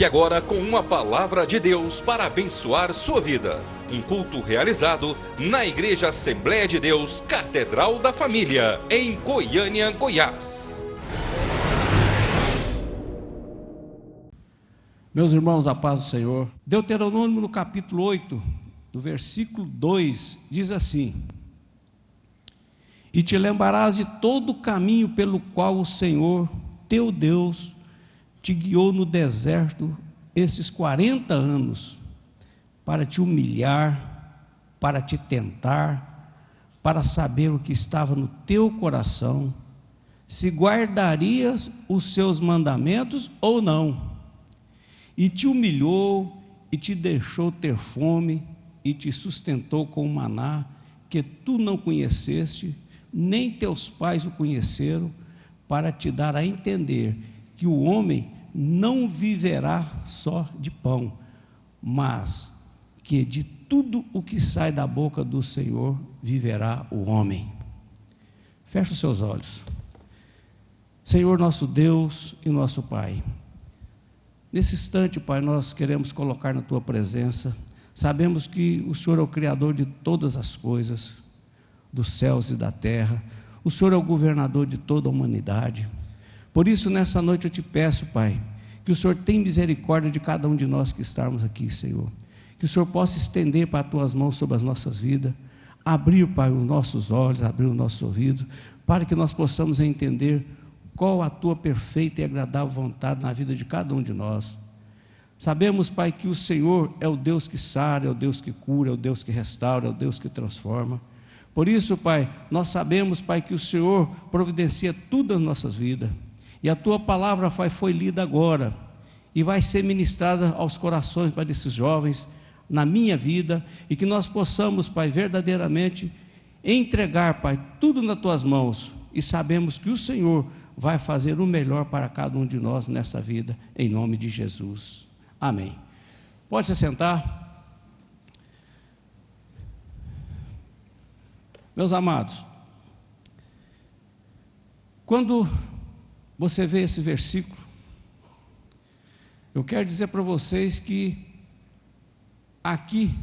Fique agora com uma palavra de Deus para abençoar sua vida. Um culto realizado na Igreja Assembleia de Deus, Catedral da Família, em Goiânia, Goiás. Meus irmãos, a paz do Senhor. Deuteronômio no capítulo 8, no versículo 2, diz assim: E te lembrarás de todo o caminho pelo qual o Senhor, teu Deus, te guiou no deserto esses 40 anos, para te humilhar, para te tentar, para saber o que estava no teu coração, se guardarias os seus mandamentos ou não. E te humilhou, e te deixou ter fome, e te sustentou com o maná, que tu não conheceste, nem teus pais o conheceram, para te dar a entender que o homem não viverá só de pão, mas que de tudo o que sai da boca do Senhor viverá o homem. Feche os seus olhos. Senhor, nosso Deus e nosso Pai, nesse instante, Pai, nós queremos colocar na Tua presença. Sabemos que o Senhor é o Criador de todas as coisas, dos céus e da terra. O Senhor é o governador de toda a humanidade. Por isso, nessa noite eu te peço, Pai, que o Senhor tenha misericórdia de cada um de nós que estamos aqui, Senhor. Que o Senhor possa estender para as Tuas mãos sobre as nossas vidas, abrir, Pai, os nossos olhos, abrir o nosso ouvido, para que nós possamos entender qual a Tua perfeita e agradável vontade na vida de cada um de nós. Sabemos, Pai, que o Senhor é o Deus que sara, é o Deus que cura, é o Deus que restaura, é o Deus que transforma. Por isso, Pai, nós sabemos, Pai, que o Senhor providencia tudo nas nossas vidas. E a Tua palavra, Pai, foi lida agora e vai ser ministrada aos corações, Pai, desses jovens, na minha vida, e que nós possamos, Pai, verdadeiramente entregar, Pai, tudo nas Tuas mãos, e sabemos que o Senhor vai fazer o melhor para cada um de nós nessa vida, em nome de Jesus. Amém. Pode se sentar. Meus amados, quando você vê esse versículo, eu quero dizer para vocês que aqui,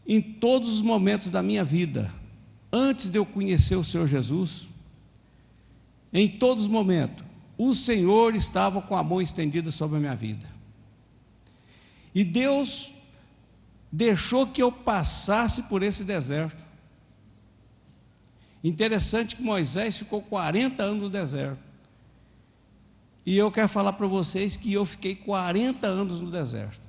em todos os momentos da minha vida, antes de eu conhecer o Senhor Jesus, em todos os momentos, o Senhor estava com a mão estendida sobre a minha vida. E Deus deixou que eu passasse por esse deserto. Interessante que Moisés ficou 40 anos no deserto. E eu quero falar para vocês que eu fiquei 40 anos no deserto,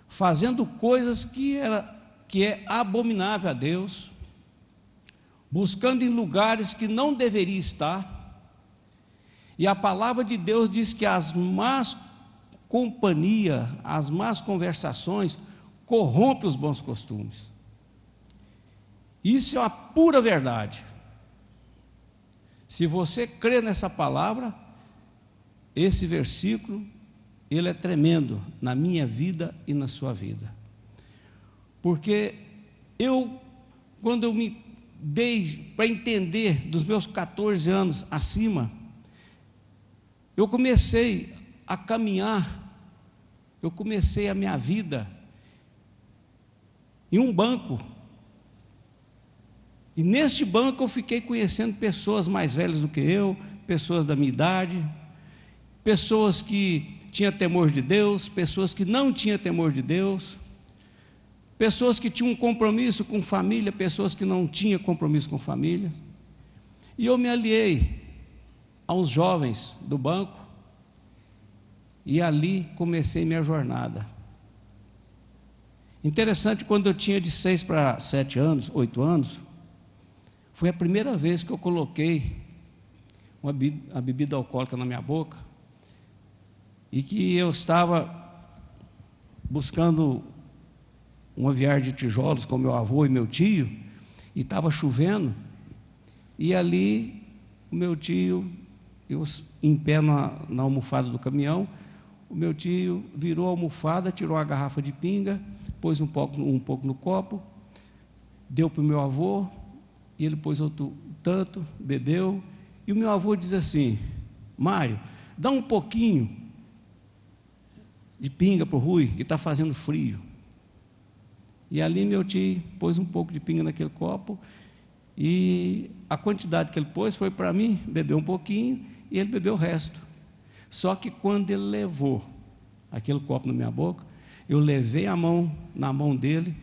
fazendo coisas que é abominável a Deus, buscando em lugares que não deveria estar. E a palavra de Deus diz que as más companhias, as más conversações corrompem os bons costumes. Isso é uma pura verdade. Se você crê nessa palavra, esse versículo, ele é tremendo na minha vida e na sua vida. Porque quando eu me dei para entender dos meus 14 anos acima, eu comecei a caminhar, eu comecei a minha vida em um banco. E neste banco eu fiquei conhecendo pessoas mais velhas do que eu, pessoas da minha idade, pessoas que tinham temor de Deus, pessoas que não tinham temor de Deus, pessoas que tinham um compromisso com família, pessoas que não tinham compromisso com família. E eu me aliei a uns jovens do banco, e ali comecei minha jornada. Interessante, quando eu tinha de 6 para 7 anos, 8 anos, foi a primeira vez que eu coloquei a bebida alcoólica na minha boca, e que eu estava buscando uma viagem de tijolos com meu avô e meu tio, e estava chovendo, e ali o meu tio, eu em pé na almofada do caminhão, o meu tio virou a almofada, tirou a garrafa de pinga, pôs um pouco no copo, deu para o meu avô, e ele pôs outro tanto, bebeu, e o meu avô diz assim: Mário, dá um pouquinho de pinga para o Rui, que está fazendo frio. E ali meu tio pôs um pouco de pinga naquele copo, e a quantidade que ele pôs foi para mim beber um pouquinho, e ele bebeu o resto. Só que quando ele levou aquele copo na minha boca, eu levei a mão na mão dele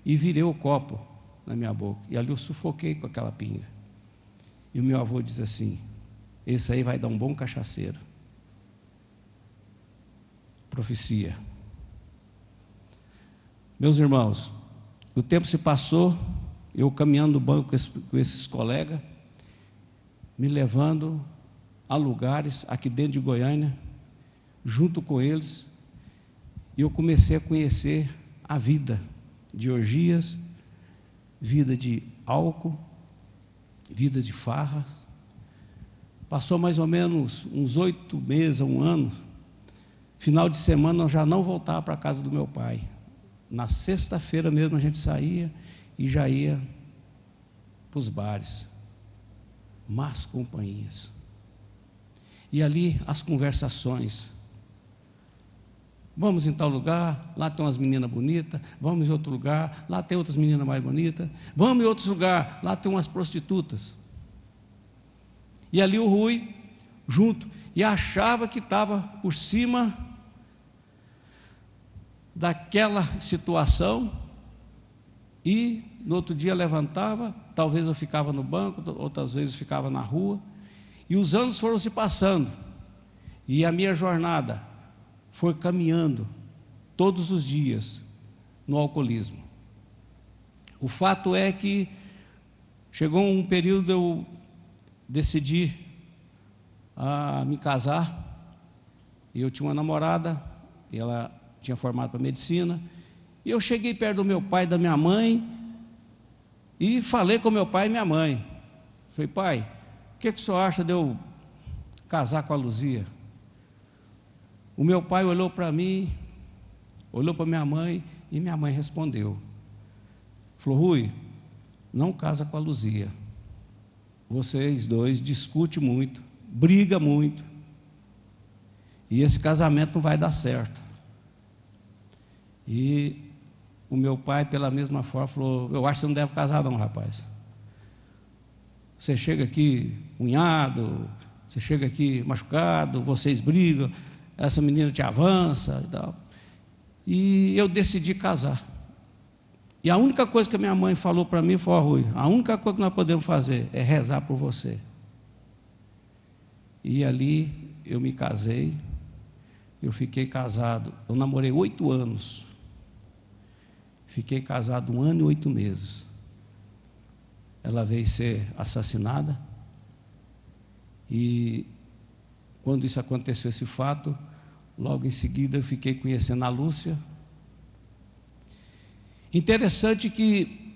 e virei o copo na minha boca. E ali eu sufoquei com aquela pinga. E o meu avô diz assim: esse aí vai dar um bom cachaceiro. Profecia. Meus irmãos, o tempo se passou, eu caminhando no banco com esses colegas, me levando a lugares aqui dentro de Goiânia, junto com eles, e eu comecei a conhecer a vida de orgias, vida de álcool, vida de farra. Passou mais ou menos uns 8 meses, 1 ano. Final de semana eu já não voltava para a casa do meu pai. Na sexta-feira mesmo a gente saía e já ia para os bares, más companhias. E ali as conversações: vamos em tal lugar, lá tem umas meninas bonitas. Vamos em outro lugar, lá tem outras meninas mais bonitas. Vamos em outro lugar, lá tem umas prostitutas. E ali o Rui junto, e achava que estava por cima daquela situação, e no outro dia levantava, talvez eu ficava no banco, outras vezes ficava na rua, e os anos foram se passando, e a minha jornada foi caminhando todos os dias no alcoolismo. O fato é que chegou um período, eu decidi me casar, e eu tinha uma namorada, e ela tinha formado para medicina, e eu cheguei perto do meu pai e da minha mãe, e falei com meu pai e minha mãe. Falei: pai, o que o senhor acha de eu casar com a Luzia? O meu pai olhou para mim, olhou para minha mãe, e minha mãe respondeu, falou: Rui, não casa com a Luzia, vocês dois discutem muito, brigam muito, e esse casamento não vai dar certo. E o meu pai, pela mesma forma, falou: eu acho que você não deve casar não, rapaz. Você chega aqui unhado, você chega aqui machucado, vocês brigam, essa menina te avança e tal. E eu decidi casar. E a única coisa que a minha mãe falou para mim foi: Rui, a única coisa que nós podemos fazer é rezar por você. E ali eu me casei, eu fiquei casado, eu namorei 8 anos. Fiquei casado 1 ano e 8 meses. Ela veio ser assassinada. E quando isso aconteceu, esse fato, logo em seguida eu fiquei conhecendo a Lúcia. Interessante que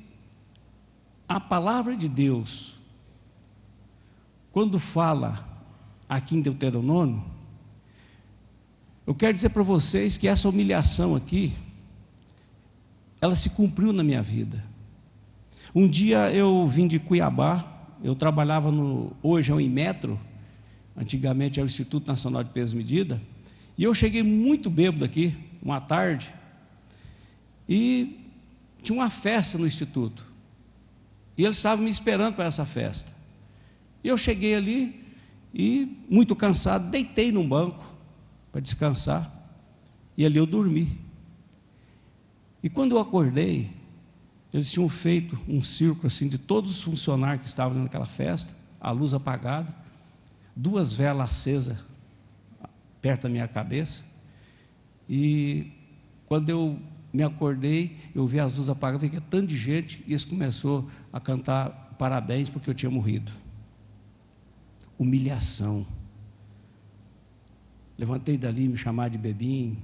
a palavra de Deus, quando fala aqui em Deuteronômio, eu quero dizer para vocês que essa humilhação aqui, ela se cumpriu na minha vida. Um dia eu vim de Cuiabá, eu trabalhava hoje é o Inmetro, antigamente era o Instituto Nacional de Peso e Medida, e eu cheguei muito bêbado aqui, uma tarde, e tinha uma festa no Instituto, e eles estavam me esperando para essa festa. E eu cheguei ali, e muito cansado, deitei num banco para descansar, e ali eu dormi. E quando eu acordei, eles tinham feito um círculo assim de todos os funcionários que estavam naquela festa, a luz apagada, 2 velas acesas perto da minha cabeça. E quando eu me acordei, eu vi as luzes apagadas, vi que tanto de gente, e eles começaram a cantar parabéns porque eu tinha morrido. Humilhação. Levantei dali, me chamar de bebinho,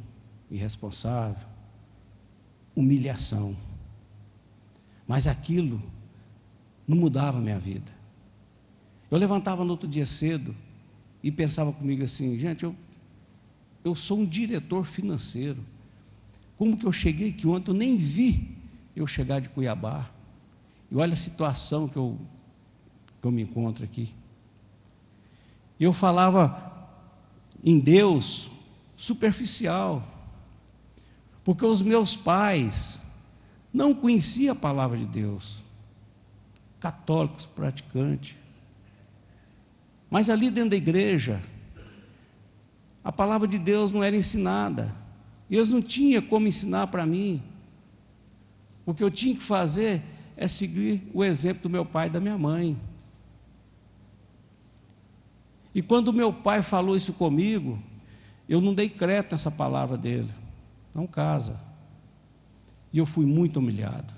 irresponsável. Humilhação. Mas aquilo não mudava a minha vida. Eu levantava no outro dia cedo e pensava comigo assim: gente, eu sou um diretor financeiro. Como que eu cheguei aqui ontem? Eu nem vi eu chegar de Cuiabá. E olha a situação que eu me encontro aqui. E eu falava, em Deus superficial, porque os meus pais não conheciam a palavra de Deus, católicos, praticantes, mas ali dentro da igreja, a palavra de Deus não era ensinada, e eles não tinham como ensinar para mim. O que eu tinha que fazer é seguir o exemplo do meu pai e da minha mãe. E quando meu pai falou isso comigo, eu não dei crédito nessa palavra dele, não casa. E eu fui muito humilhado.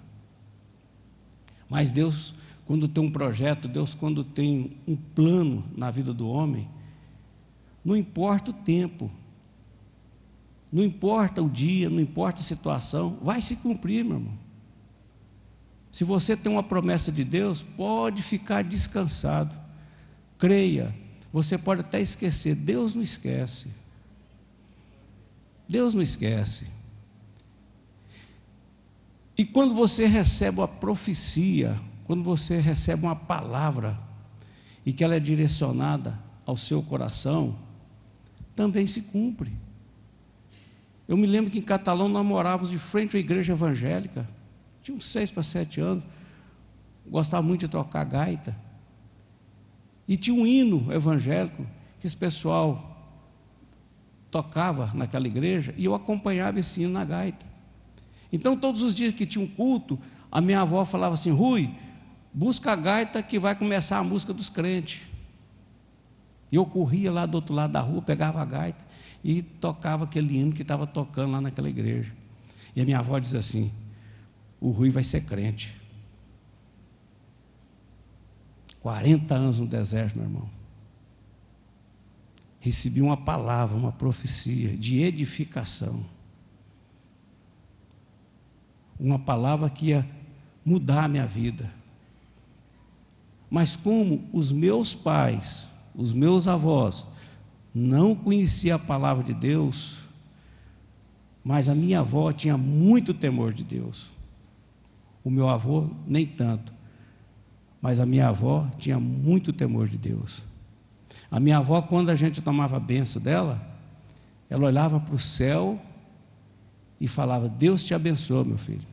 Mas Deus, quando tem um projeto, Deus, quando tem um plano na vida do homem, não importa o tempo, não importa o dia, não importa a situação, vai se cumprir, meu irmão. Se você tem uma promessa de Deus, pode ficar descansado, creia. Você pode até esquecer, Deus não esquece. Deus não esquece. E quando você recebe uma profecia, quando você recebe uma palavra, e que ela é direcionada ao seu coração, também se cumpre. Eu me lembro que em Catalão nós morávamos de frente à igreja evangélica, tinha uns 6 para 7 anos, gostava muito de tocar gaita, e tinha um hino evangélico, que esse pessoal tocava naquela igreja, e eu acompanhava esse hino na gaita. Então todos os dias que tinha um culto, a minha avó falava assim: Rui, busca a gaita que vai começar a música dos crentes. E eu corria lá do outro lado da rua, pegava a gaita e tocava aquele hino que estava tocando lá naquela igreja. E a minha avó dizia assim: o Rui vai ser crente. 40 anos no deserto, meu irmão. Recebi uma palavra, uma profecia de edificação. Uma palavra que ia mudar a minha vida. Mas como os meus pais, os meus avós, não conheciam a palavra de Deus, mas a minha avó tinha muito temor de Deus. O meu avô nem tanto, mas a minha avó tinha muito temor de Deus. A minha avó, quando a gente tomava a bênção dela, ela olhava para o céu e falava: Deus te abençoe, meu filho.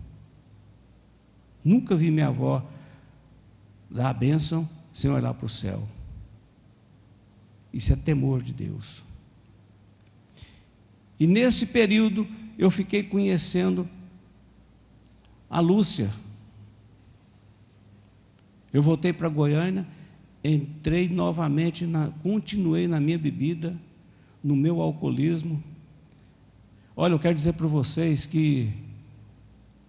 Nunca vi minha avó dar a bênção sem olhar para o céu. Isso é temor de Deus. E nesse período eu fiquei conhecendo a Lúcia. Eu voltei para Goiânia, entrei novamente, continuei na minha bebida, no meu alcoolismo. Olha, eu quero dizer para vocês que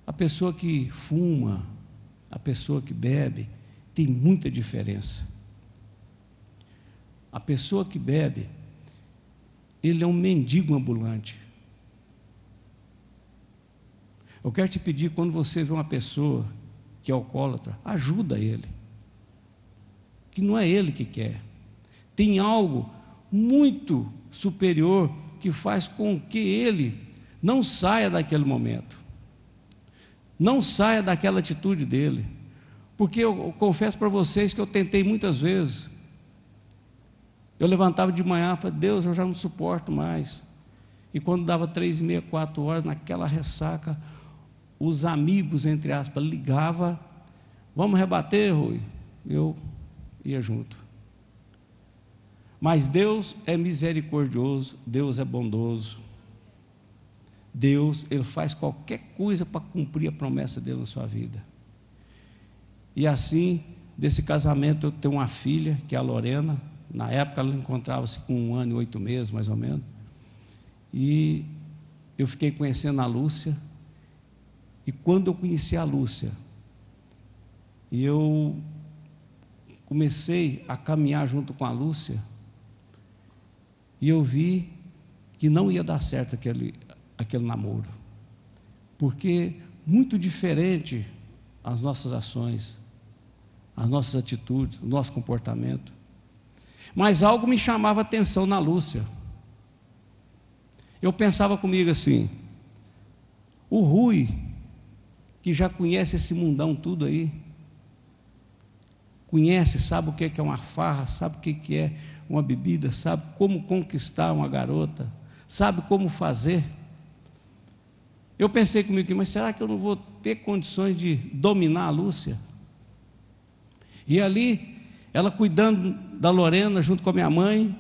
a pessoa que fuma, a pessoa que bebe, tem muita diferença. A pessoa que bebe, ele é um mendigo ambulante. Eu quero te pedir, quando você vê uma pessoa que é alcoólatra, ajuda ele, que não é ele que quer. Tem algo muito superior que faz com que ele não saia daquele momento, não saia daquela atitude dele. Porque eu confesso para vocês que eu tentei muitas vezes. Eu levantava de manhã e falava: Deus, eu já não suporto mais. E quando dava 3h30, 4 horas, naquela ressaca, os amigos, entre aspas, ligavam: vamos rebater, Rui? Eu ia junto. Mas Deus é misericordioso, Deus é bondoso. Deus, Ele faz qualquer coisa para cumprir a promessa dele na sua vida. E assim, desse casamento, eu tenho uma filha, que é a Lorena. Na época ela encontrava-se com 1 ano e 8 meses, mais ou menos. E eu fiquei conhecendo a Lúcia. E quando eu conheci a Lúcia, eu comecei a caminhar junto com a Lúcia, e eu vi que não ia dar certo aquele namoro, porque muito diferente as nossas ações, as nossas atitudes, o nosso comportamento. Mas algo me chamava a atenção na Lúcia. Eu pensava comigo assim: o Rui, que já conhece esse mundão tudo aí, conhece, sabe o que é uma farra, sabe o que é uma bebida, sabe como conquistar uma garota, sabe como fazer. Eu pensei comigo, mas será que eu não vou ter condições de dominar a Lúcia? E ali, ela cuidando da Lorena junto com a minha mãe,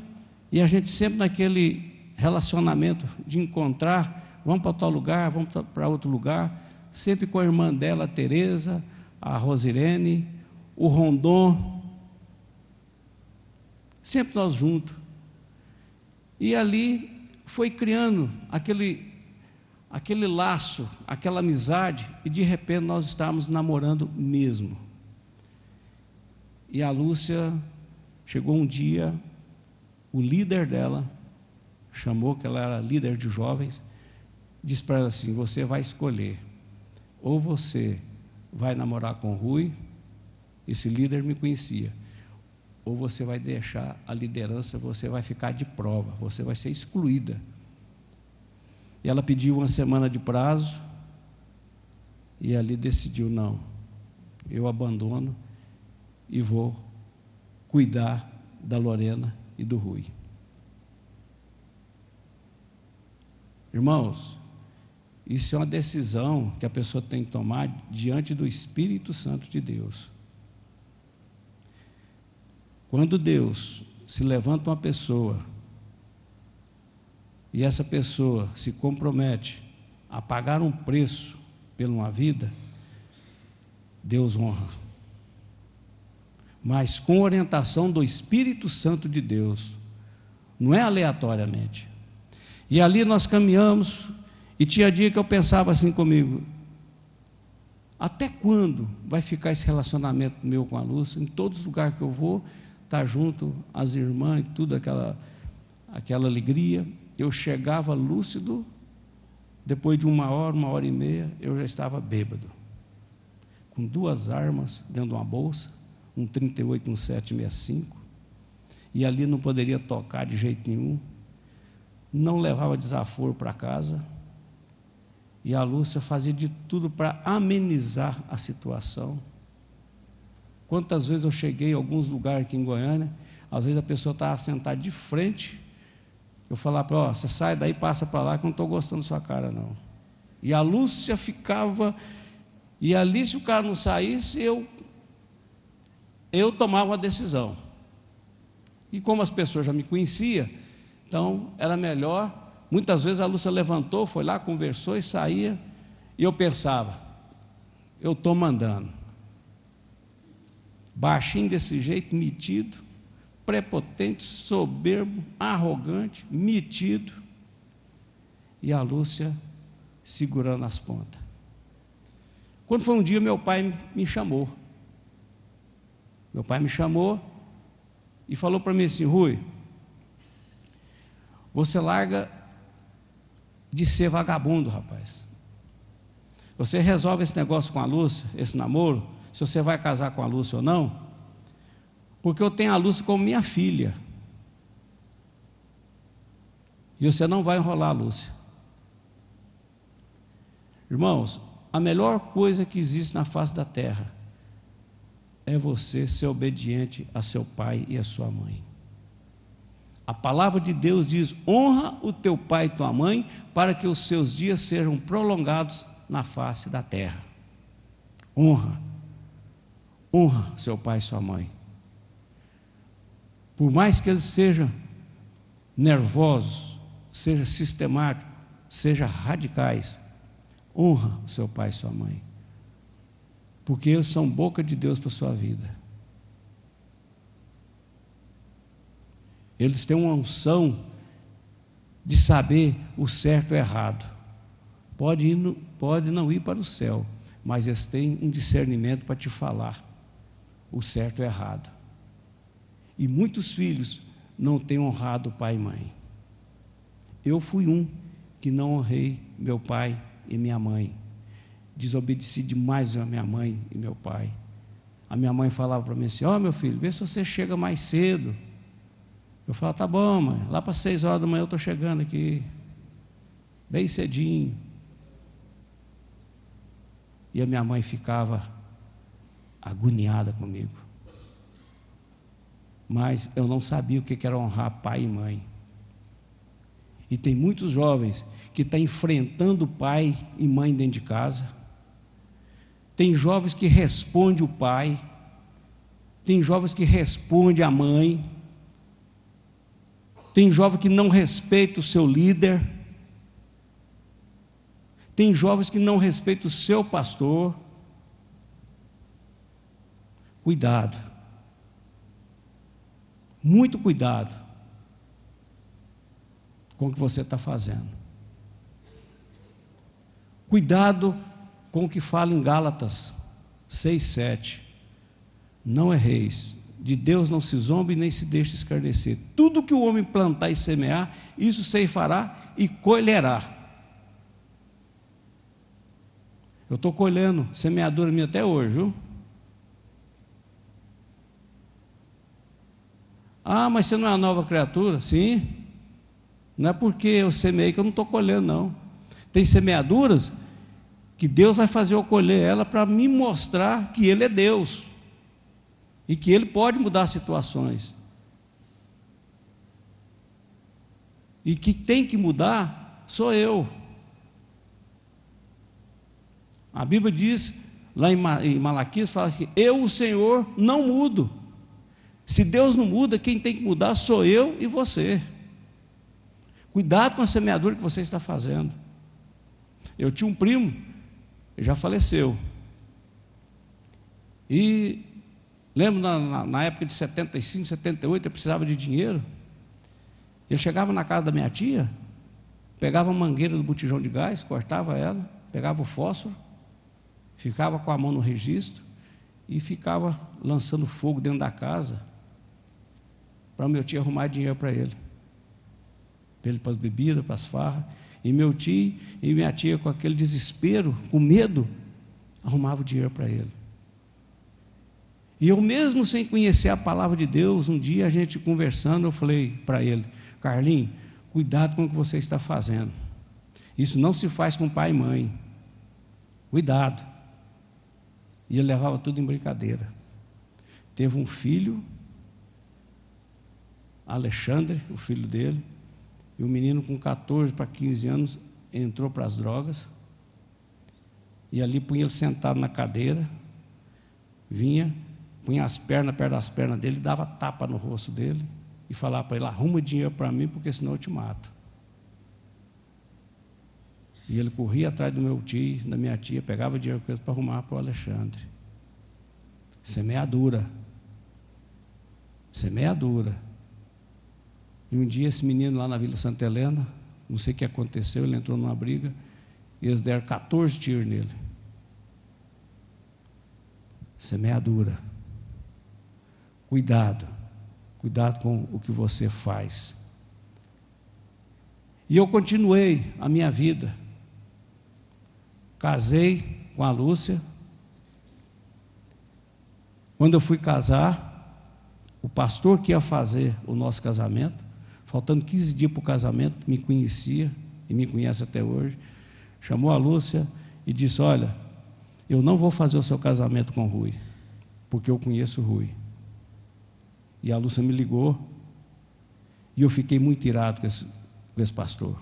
e a gente sempre naquele relacionamento de encontrar, vamos para tal lugar, vamos para outro lugar, sempre com a irmã dela, a Tereza, a Rosirene, o Rondon, sempre nós juntos. E ali foi criando aquele laço, aquela amizade, e de repente nós estávamos namorando mesmo. E a Lúcia, chegou um dia, o líder dela, chamou, que ela era líder de jovens, disse para ela assim: você vai escolher, ou você vai namorar com o Rui, esse líder me conhecia, ou você vai deixar a liderança, você vai ficar de prova, você vai ser excluída. E ela pediu uma semana de prazo, e ali decidiu: não, eu abandono e vou cuidar da Lorena e do Rui. Irmãos, isso é uma decisão que a pessoa tem que tomar diante do Espírito Santo de Deus. Quando Deus se levanta uma pessoa e essa pessoa se compromete a pagar um preço por uma vida, Deus honra. Mas com orientação do Espírito Santo de Deus, não é aleatoriamente. E ali nós caminhamos, e tinha dia que eu pensava assim comigo: até quando vai ficar esse relacionamento meu com a Lúcia? Em todos os lugares que eu vou, estar junto, as irmãs, tudo aquela alegria. Eu chegava lúcido, depois de uma hora e meia, eu já estava bêbado, com 2 armas dentro de uma bolsa, um 38 e um 7,65, e ali não poderia tocar de jeito nenhum, não levava desaforo para casa, e a Lúcia fazia de tudo para amenizar a situação. Quantas vezes eu cheguei em alguns lugares aqui em Goiânia, às vezes a pessoa estava sentada de frente, eu falava para ela: você sai daí, passa para lá, que eu não estou gostando da sua cara não. E a Lúcia ficava, e ali se o cara não saísse, eu tomava uma decisão. E como as pessoas já me conheciam, então era melhor. Muitas vezes a Lúcia levantou, foi lá, conversou e saía, e eu pensava: eu estou mandando. Baixinho desse jeito, metido, prepotente, soberbo, arrogante, metido, e a Lúcia segurando as pontas. Quando foi um dia, meu pai me chamou. Meu pai me chamou e falou para mim assim: Rui, você larga de ser vagabundo, rapaz. Você resolve esse negócio com a Lúcia, esse namoro, se você vai casar com a Lúcia ou não, porque eu tenho a Lúcia como minha filha, e você não vai enrolar a Lúcia. Irmãos, a melhor coisa que existe na face da terra é você ser obediente a seu pai e a sua mãe. A palavra de Deus diz: honra o teu pai e tua mãe, para que os seus dias sejam prolongados na face da terra. Honra seu pai e sua mãe. Por mais que eles sejam nervosos, sejam sistemáticos, sejam radicais, honra o seu pai e sua mãe, porque eles são boca de Deus para a sua vida. Eles têm uma unção de saber o certo e o errado. Pode não ir para o céu, mas eles têm um discernimento para te falar o certo e o errado. E muitos filhos não têm honrado pai e mãe. Eu fui um que não honrei meu pai e minha mãe. Desobedeci demais a minha mãe e meu pai. A minha mãe falava para mim assim: ó, meu filho, vê se você chega mais cedo. Eu falava: tá bom, mãe, lá para 6 horas da manhã eu estou chegando aqui, bem cedinho. E a minha mãe ficava agoniada comigo. mas eu não sabia o que era honrar pai e mãe. E tem muitos jovens que estão enfrentando pai e mãe dentro de casa. Tem jovens que respondem o pai, tem jovens que respondem a mãe, tem jovem que não respeita o seu líder, tem jovens que não respeitam o seu pastor. Cuidado, muito cuidado com o que você está fazendo. Cuidado com o que fala em Gálatas 6:7. Não erreis, de Deus não se zombe nem se deixe escarnecer. Tudo que o homem plantar e semear, isso ceifará e colherá. Eu estou colhendo semeadura minha até hoje, viu? Ah, mas você não é uma nova criatura? Sim. Não é porque eu semeei que eu não estou colhendo, não. Tem semeaduras que Deus vai fazer eu colher ela para me mostrar que Ele é Deus e que Ele pode mudar situações. E que tem que mudar sou eu. A Bíblia diz, lá em Malaquias, fala assim: eu, o Senhor, não mudo. Se Deus não muda, quem tem que mudar sou eu e você. Cuidado com a semeadura que você está fazendo. Eu tinha um primo, ele já faleceu. E lembro na época de 75, 78, eu precisava de dinheiro. Ele chegava na casa da minha tia, pegava a mangueira do botijão de gás, cortava ela, pegava o fósforo, ficava com a mão no registro e ficava lançando fogo dentro da casa para o meu tio arrumar dinheiro para ele para as bebidas, para as farras. E meu tio e minha tia, com aquele desespero, com medo, arrumava o dinheiro para ele. E eu mesmo sem conhecer a palavra de Deus, um dia a gente conversando, eu falei para ele: Carlinhos, cuidado com o que você está fazendo. Isso não se faz com pai e mãe. Cuidado. E ele levava tudo em brincadeira. Teve um filho, Alexandre, o filho dele, e o menino com 14 para 15 anos entrou para as drogas, e ali punha ele sentado na cadeira, vinha, punha as pernas perto das pernas dele, dava tapa no rosto dele e falava para ele: arruma dinheiro para mim, porque senão eu te mato. E ele corria atrás do meu tio, da minha tia, pegava dinheiro com eles para arrumar para o Alexandre. Semeadura. Semeadura. E um dia esse menino lá na Vila Santa Helena, não sei o que aconteceu, ele entrou numa briga, e eles deram 14 tiros nele. Semeadura. Cuidado. Cuidado com o que você faz. E eu continuei a minha vida. Casei com a Lúcia. Quando eu fui casar, o pastor que ia fazer o nosso casamento, faltando 15 dias para o casamento, me conhecia e me conhece até hoje, chamou a Lúcia e disse: olha, eu não vou fazer o seu casamento com o Rui, porque eu conheço o Rui. E a Lúcia me ligou, e eu fiquei muito irado com esse pastor.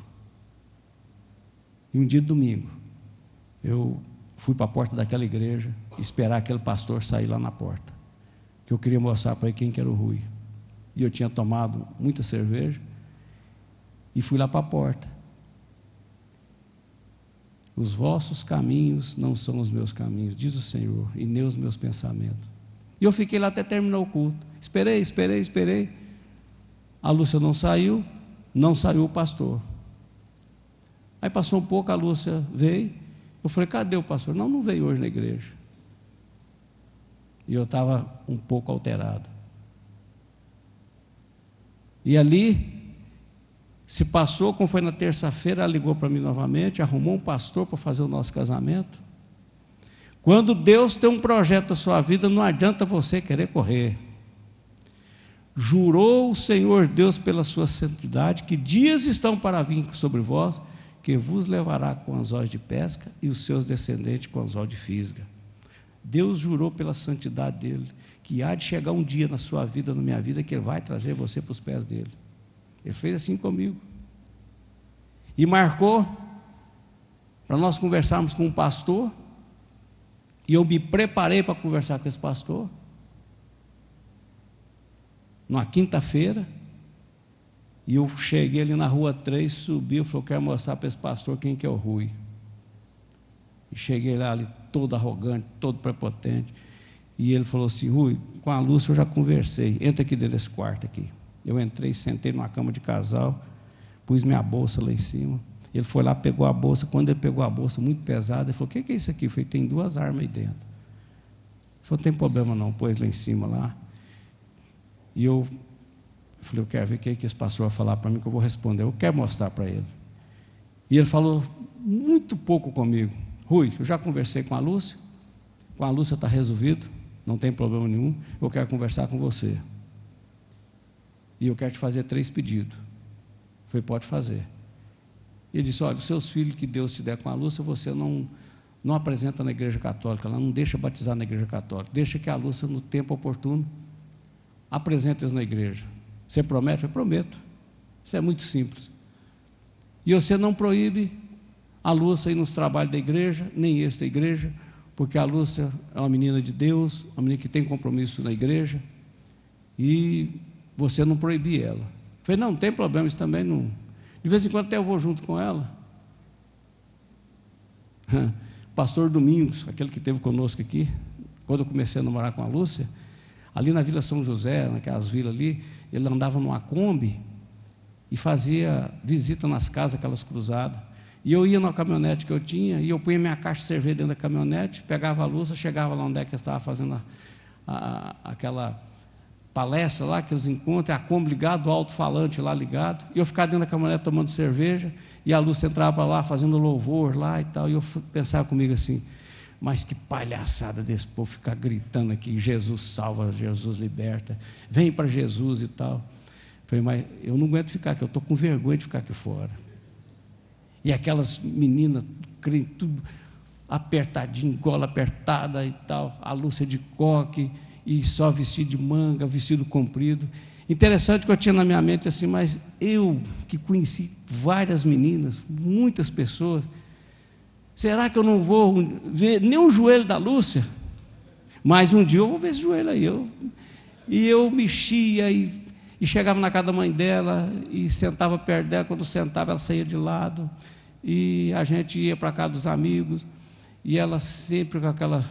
E um dia de domingo, eu fui para a porta daquela igreja, esperar aquele pastor sair lá na porta, que eu queria mostrar para ele quem que era o Rui. E eu tinha tomado muita cerveja, e fui lá para a porta. Os vossos caminhos não são os meus caminhos, diz o Senhor, e nem os meus pensamentos. E eu fiquei lá até terminar o culto. Esperei. A Lúcia não saiu o pastor. Aí passou um pouco, a Lúcia veio. Eu falei: cadê o pastor? Não veio hoje na igreja. E eu estava um pouco alterado. E ali, se passou, como foi na terça-feira, ela ligou para mim novamente, arrumou um pastor para fazer o nosso casamento. Quando Deus tem um projeto na sua vida, não adianta você querer correr. Jurou o Senhor Deus pela sua santidade, que dias estão para vir sobre vós, que vos levará com anzóis de pesca e os seus descendentes com anzol de fisga. Deus jurou pela santidade dele, que há de chegar um dia na sua vida, na minha vida, que Ele vai trazer você para os pés dele. Ele fez assim comigo. E marcou para nós conversarmos com um pastor, e eu me preparei para conversar com esse pastor, numa quinta-feira, e eu cheguei ali na rua 3, subi, eu falei, eu quero mostrar para esse pastor quem que é o Rui. E cheguei lá ali todo arrogante, todo prepotente, e ele falou assim, Rui, com a Lúcia eu já conversei, entra aqui dentro desse quarto aqui. Eu entrei, sentei numa cama de casal, pus minha bolsa lá em cima, ele foi lá, pegou a bolsa, quando ele pegou a bolsa muito pesada, ele falou, o que é isso aqui? Eu falei, tem 2 armas aí dentro. Ele falou, não tem problema não, pôs lá em cima lá, e eu falei, eu quero ver o que esse pastor vai falar para mim, que eu vou responder, eu quero mostrar para ele. E ele falou muito pouco comigo, Rui, eu já conversei com a Lúcia está resolvido, não tem problema nenhum, eu quero conversar com você, e eu quero te fazer 3 pedidos. Eu falei, pode fazer. Ele disse, olha, os seus filhos que Deus te der com a Lúcia, você não apresenta na igreja católica, ela não deixa batizar na igreja católica, deixa que a Lúcia, no tempo oportuno, apresente-as na igreja. Você promete? Eu prometo. Isso é muito simples. E você não proíbe a Lúcia ir nos trabalhos da igreja, nem esse da igreja, porque a Lúcia é uma menina de Deus, uma menina que tem compromisso na igreja, e você não proibir ela. Eu falei, não tem problema, isso também não. De vez em quando até eu vou junto com ela. Pastor Domingos, aquele que esteve conosco aqui, quando eu comecei a namorar com a Lúcia, ali na Vila São José, naquelas vilas ali, ele andava numa Kombi e fazia visita nas casas, aquelas cruzadas. E eu ia numa caminhonete que eu tinha, e eu punha minha caixa de cerveja dentro da caminhonete, pegava a Lúcia, chegava lá onde é que eu estava fazendo aquela palestra lá, aqueles encontros, a Kombi ligado, o alto-falante lá ligado, e eu ficava dentro da caminhonete tomando cerveja, e a Lúcia entrava para lá fazendo louvor lá e tal, e eu pensava comigo assim, mas que palhaçada desse povo ficar gritando aqui, Jesus salva, Jesus liberta, vem para Jesus e tal. Eu falei, mas eu não aguento ficar aqui, eu estou com vergonha de ficar aqui fora. E aquelas meninas, tudo apertadinho, gola apertada e tal, a Lúcia de coque, e só vestido de manga, vestido comprido. Interessante que eu tinha na minha mente assim, mas eu que conheci várias meninas, muitas pessoas, será que eu não vou ver nem o joelho da Lúcia? Mas um dia eu vou ver esse joelho aí. E eu mexia e chegava na casa da mãe dela e sentava perto dela, quando sentava ela saía de lado, e a gente ia para a casa dos amigos, e ela sempre com aquela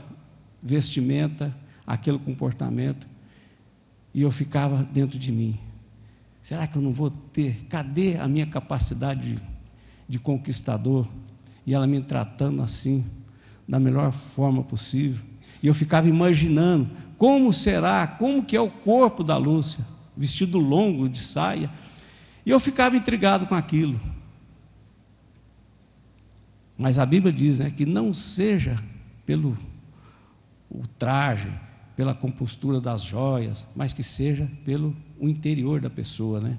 vestimenta, aquele comportamento, e eu ficava dentro de mim, será que eu não vou ter, cadê a minha capacidade de conquistador? E ela me tratando assim, da melhor forma possível, e eu ficava imaginando, como será, como que é o corpo da Lúcia, vestido longo, de saia, e eu ficava intrigado com aquilo, mas a Bíblia diz, né, que não seja pelo o traje, pela compostura das joias, mas que seja pelo o interior da pessoa, né?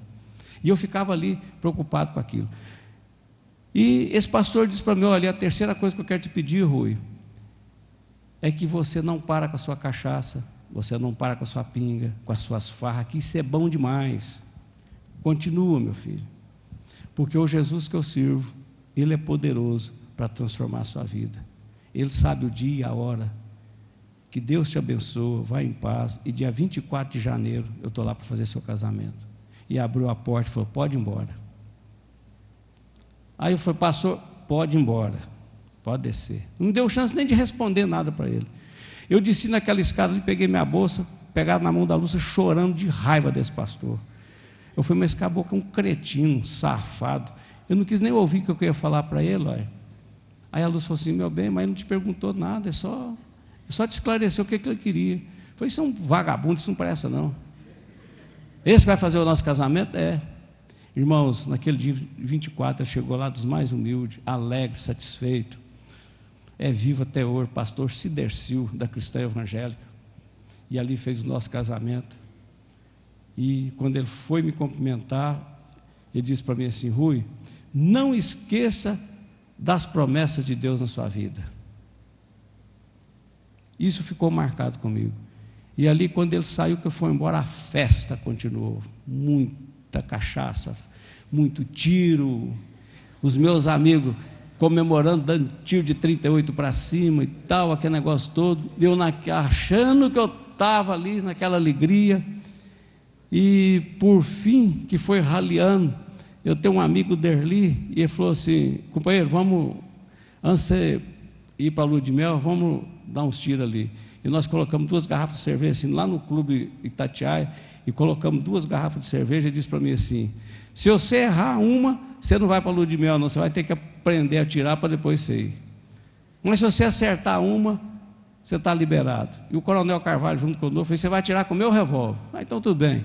E eu ficava ali preocupado com aquilo. E esse pastor disse para mim, olha, a terceira coisa que eu quero te pedir, Rui, é que você não para com a sua cachaça, você não para com a sua pinga, com as suas farras, que isso é bom demais. Continua, meu filho, porque o Jesus que eu sirvo, Ele é poderoso para transformar a sua vida. Ele sabe o dia e a hora. Que Deus te abençoe, vá em paz. E dia 24 de janeiro eu estou lá para fazer seu casamento. E abriu a porta e falou, pode ir embora. Aí eu falei, pastor, pode ir embora, pode descer. Não deu chance nem de responder nada para ele. Eu desci naquela escada ali, peguei minha bolsa, pegado na mão da Lúcia, chorando de raiva desse pastor. Eu falei, mas acabou que é um cretino, safado. Eu não quis nem ouvir o que eu ia falar para ele. Olha. Aí a Lúcia falou assim, meu bem, mas ele não te perguntou nada, é só te esclareceu o que ele queria. Eu falei, isso é um vagabundo, isso não presta não. Esse vai fazer o nosso casamento? É. Irmãos, naquele dia 24, ele chegou lá dos mais humildes, alegre, satisfeito. É vivo até hoje, pastor Cidercil, da Cristã Evangélica. E ali fez o nosso casamento. E quando ele foi me cumprimentar, ele disse para mim assim, Rui, não esqueça das promessas de Deus na sua vida. Isso ficou marcado comigo. E ali, quando ele saiu, que foi embora, a festa continuou. Muita cachaça, muito tiro. Os meus amigos comemorando, dando tiro de 38 para cima e tal, aquele negócio todo. Eu achando que eu estava ali naquela alegria. E por fim, que foi raliando, eu tenho um amigo Derli, e ele falou assim: companheiro, vamos, antes de você ir para a lua de mel, vamos dar uns tiros ali. E nós colocamos 2 garrafas de cerveja assim, lá no clube Itatiaia, e colocamos 2 garrafas de cerveja. Ele disse para mim assim: se você errar uma, você não vai para a lua de mel não, você vai ter que aprender a tirar para depois você ir. Mas se você acertar uma, você está liberado. E o coronel Carvalho junto conosco falou: você vai tirar com o meu revólver. Então tudo bem.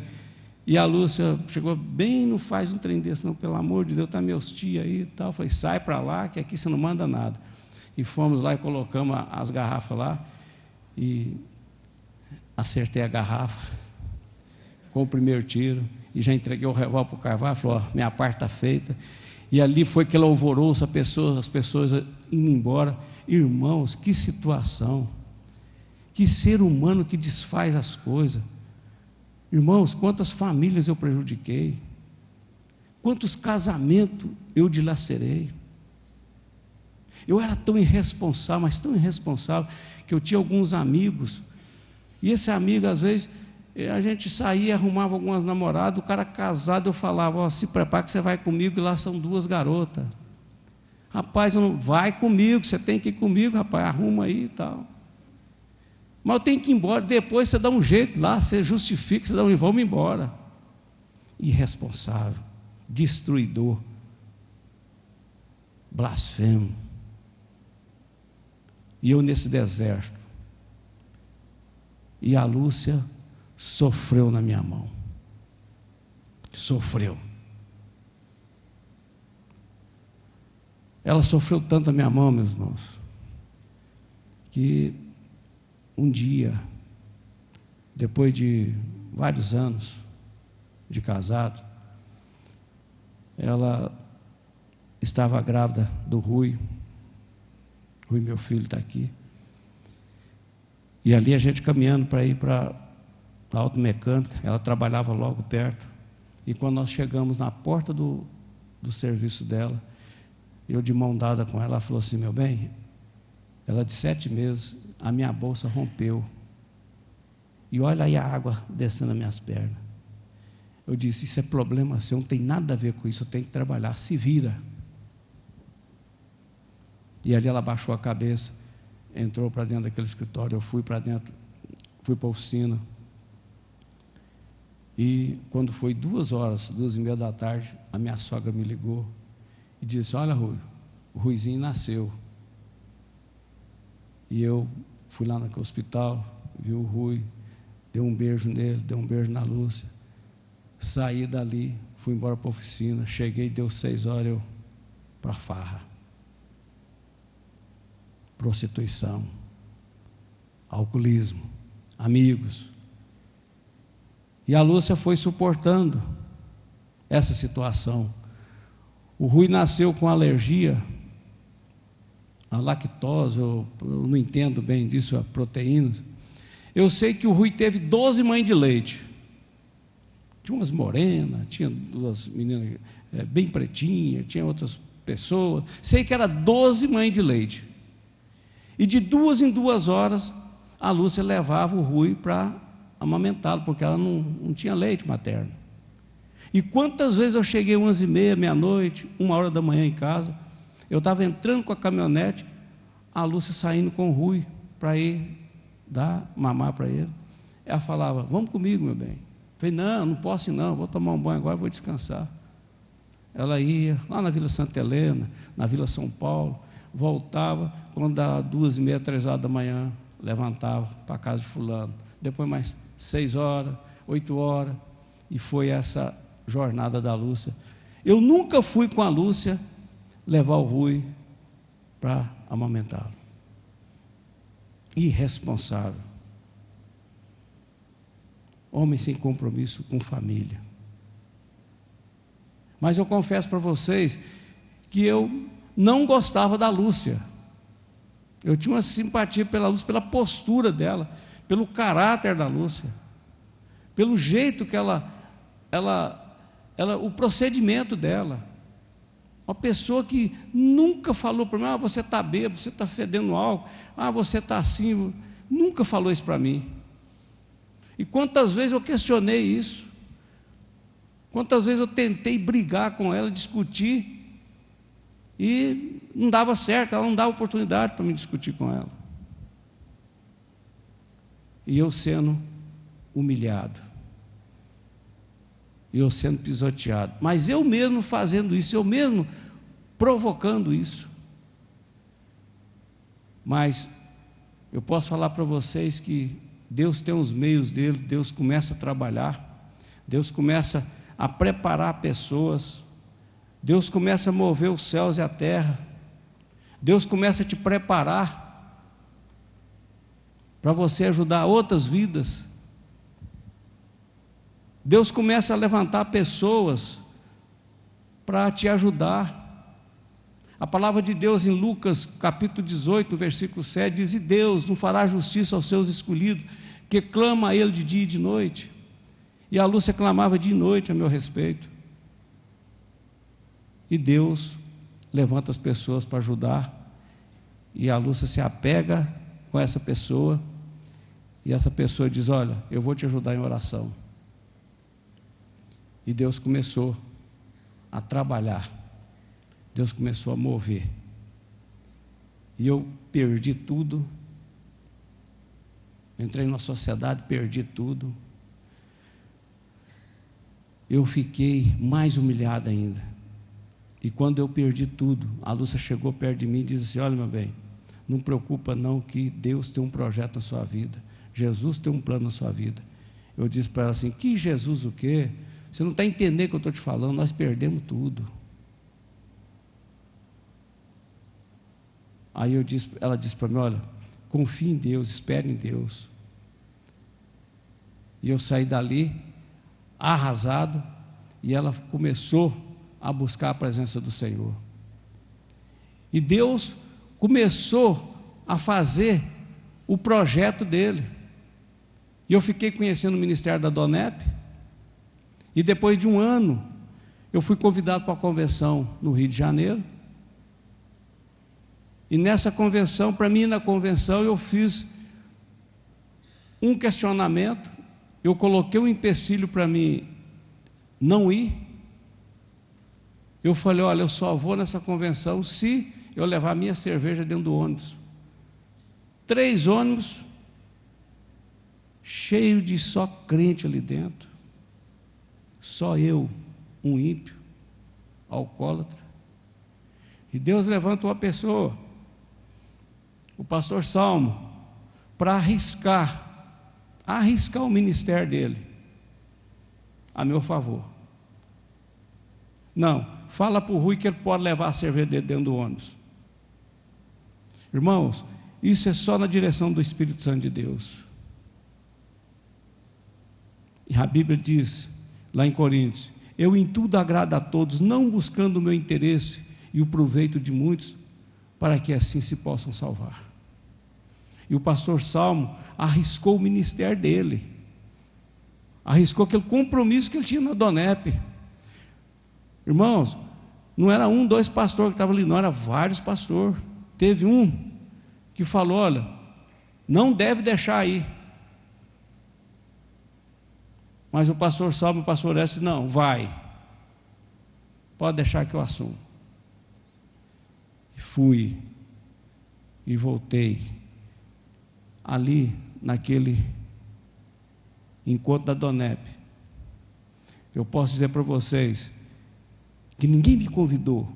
E a Lúcia chegou bem: não faz um trem desse não, pelo amor de Deus, está meus tios aí e tal. Eu falei: sai para lá, que aqui você não manda nada. E fomos lá e colocamos as garrafas lá, e acertei a garrafa com o primeiro tiro, e já entreguei o revólver para o Carvalho. Falou: ó, minha parte está feita. E ali foi aquele alvoroço, as pessoas indo embora. Irmãos, que situação, que ser humano que desfaz as coisas. Irmãos, quantas famílias eu prejudiquei, quantos casamentos eu dilacerei. Eu era tão irresponsável, mas tão irresponsável, que eu tinha alguns amigos, e esse amigo, às vezes, a gente saía, arrumava algumas namoradas, o cara casado, eu falava: ó, se prepara que você vai comigo, e lá são 2 garotas. Rapaz, vai comigo, você tem que ir comigo, rapaz, arruma aí e tal. Mas eu tenho que ir embora. Depois você dá um jeito lá, você justifica, você dá um: vamos embora. Irresponsável, destruidor, blasfemo. E eu nesse deserto, e a Lúcia sofreu na minha mão. Sofreu. Ela sofreu tanto na minha mão, meus irmãos, que um dia, depois de vários anos de casado, ela estava grávida do Rui. Rui, meu filho, está aqui. E ali a gente caminhando para ir para a automecânica, ela trabalhava logo perto. E quando nós chegamos na porta do serviço dela, eu de mão dada com ela, ela falou assim: meu bem, ela de 7 meses, a minha bolsa rompeu. E olha aí a água descendo nas minhas pernas. Eu disse: isso é problema seu, não tem nada a ver com isso, eu tenho que trabalhar, se vira. E ali ela baixou a cabeça, entrou para dentro daquele escritório. Eu fui para dentro, fui para a oficina. E quando foi 2h, 2h30 da tarde, a minha sogra me ligou e disse: olha, Rui, o Ruizinho nasceu. E eu fui lá no hospital, vi o Rui, dei um beijo nele, dei um beijo na Lúcia, saí dali, fui embora para a oficina. Cheguei, deu 6h, eu para a farra. Prostituição, alcoolismo, amigos. E a Lúcia foi suportando essa situação. O Rui nasceu com alergia à lactose, eu não entendo bem disso, a proteínas. Eu sei que o Rui teve 12 mães de leite. Tinha umas morenas, tinha 2 meninas bem pretinhas, tinha outras pessoas. Sei que era 12 mães de leite. E de 2 em 2 horas, a Lúcia levava o Rui para amamentá-lo, porque ela não tinha leite materno. E quantas vezes eu cheguei 11h30, meia-noite, 1h da manhã em casa, eu estava entrando com a caminhonete, a Lúcia saindo com o Rui para ir dar mamar para ele. Ela falava: vamos comigo, meu bem. Eu falei: não posso ir não, vou tomar um banho agora, vou descansar. Ela ia lá na Vila Santa Helena, na Vila São Paulo, voltava, quando dava 2h30, 3h da manhã, levantava para a casa de fulano. Depois mais 6h, 8h, e foi essa jornada da Lúcia. Eu nunca fui com a Lúcia levar o Rui para amamentá-lo. Irresponsável. Homem sem compromisso com família. Mas eu confesso para vocês que eu não gostava da Lúcia. Eu tinha uma simpatia pela Lúcia, pela postura dela, pelo caráter da Lúcia, pelo jeito que o procedimento dela. Uma pessoa que nunca falou para mim: você está bêbado, você está fedendo álcool, você está assim. Nunca falou isso para mim. E quantas vezes eu questionei isso, quantas vezes eu tentei brigar com ela, discutir, e não dava certo, ela não dava oportunidade para me discutir com ela. E eu sendo humilhado, e eu sendo pisoteado, mas eu mesmo fazendo isso, eu mesmo provocando isso. Mas eu posso falar para vocês que Deus tem os meios dele, Deus começa a trabalhar, Deus começa a preparar pessoas, Deus começa a mover os céus e a terra, Deus começa a te preparar para você ajudar outras vidas. Deus começa a levantar pessoas para te ajudar. A palavra de Deus em Lucas capítulo 18, versículo 7 diz: e Deus não fará justiça aos seus escolhidos, que clama a Ele de dia e de noite. E a Lúcia clamava dia e noite a meu respeito. E Deus levanta as pessoas para ajudar, e a Lúcia se apega com essa pessoa, e essa pessoa diz: olha, eu vou te ajudar em oração. E Deus começou a trabalhar, Deus começou a mover, e eu perdi tudo, entrei numa sociedade, perdi tudo, eu fiquei mais humilhado ainda. E quando eu perdi tudo, a Lúcia chegou perto de mim e disse assim: olha, meu bem, não preocupa não, que Deus tem um projeto na sua vida, Jesus tem um plano na sua vida. Eu disse para ela assim: que Jesus o quê? Você não está entendendo o que eu estou te falando, nós perdemos tudo. Aí ela disse para mim: olha, confie em Deus, espere em Deus. E eu saí dali arrasado, e ela começou a buscar a presença do Senhor. E Deus começou a fazer o projeto dele. E eu fiquei conhecendo o ministério da Donep, e depois de um ano, eu fui convidado para uma convenção no Rio de Janeiro. E nessa convenção, para mim, na convenção, eu fiz um questionamento, eu coloquei um empecilho para mim não ir. Eu falei: olha, eu só vou nessa convenção se eu levar minha cerveja dentro do ônibus. 3 ônibus, cheio de só crente ali dentro. Só eu, um ímpio, alcoólatra. E Deus levanta uma pessoa, o pastor Salmo, para arriscar o ministério dele a meu favor. Não, fala para o Rui que ele pode levar a cerveja dele dentro do ônibus. Irmãos, isso é só na direção do Espírito Santo de Deus. E a Bíblia diz lá em Coríntios: eu em tudo agrado a todos, não buscando o meu interesse e o proveito de muitos, para que assim se possam salvar. E o pastor Salmo arriscou o ministério dele, arriscou aquele compromisso que ele tinha na Donep. Irmãos, não era 1, 2 pastores que estavam ali, não, era vários pastores. Teve um que falou: olha, não deve deixar aí. Mas o pastor Salmo e o pastor Écio: não, vai, pode deixar que eu assumo. E fui, e voltei. Ali, naquele encontro da Donep, eu posso dizer para vocês que ninguém me convidou,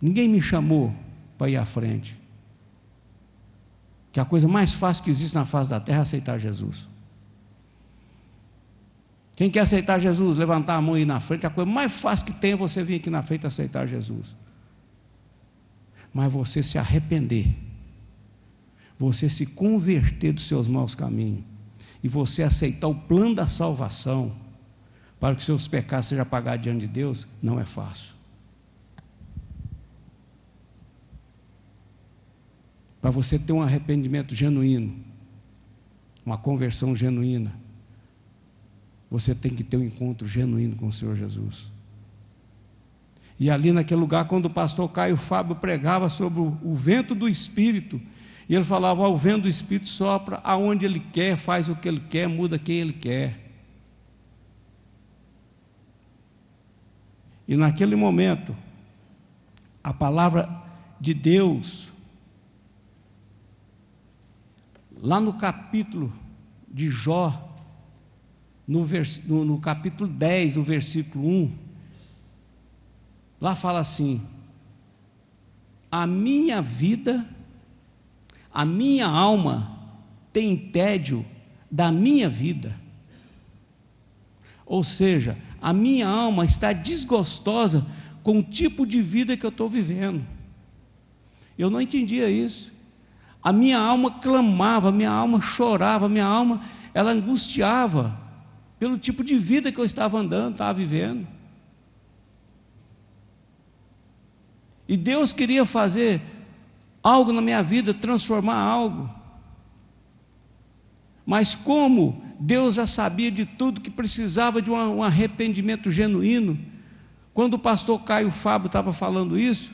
ninguém me chamou para ir à frente, que a coisa mais fácil que existe na face da terra é aceitar Jesus. Quem quer aceitar Jesus, levantar a mão e ir na frente. A coisa mais fácil que tem é você vir aqui na frente e aceitar Jesus. Mas você se arrepender, você se converter dos seus maus caminhos, e você aceitar o plano da salvação, para que seus pecados sejam apagados diante de Deus, não é fácil. Para você ter um arrependimento genuíno, uma conversão genuína, você tem que ter um encontro genuíno com o Senhor Jesus. E ali naquele lugar, quando o pastor Caio Fábio pregava sobre o vento do Espírito, e ele falava: o vento do Espírito sopra aonde ele quer, faz o que ele quer, muda quem ele quer. E naquele momento, a palavra de Deus, lá no capítulo de Jó, no capítulo 10, no versículo 1, lá fala assim: a minha vida, a minha alma tem tédio da minha vida. Ou seja, a minha alma está desgostosa com o tipo de vida que eu estou vivendo. Eu não entendia isso. A minha alma clamava, a minha alma chorava, a minha alma, ela angustiava pelo tipo de vida que eu estava andando, estava vivendo. E Deus queria fazer algo na minha vida, transformar algo. Mas como Deus já sabia de tudo, que precisava de um arrependimento genuíno, quando o pastor Caio Fábio estava falando isso,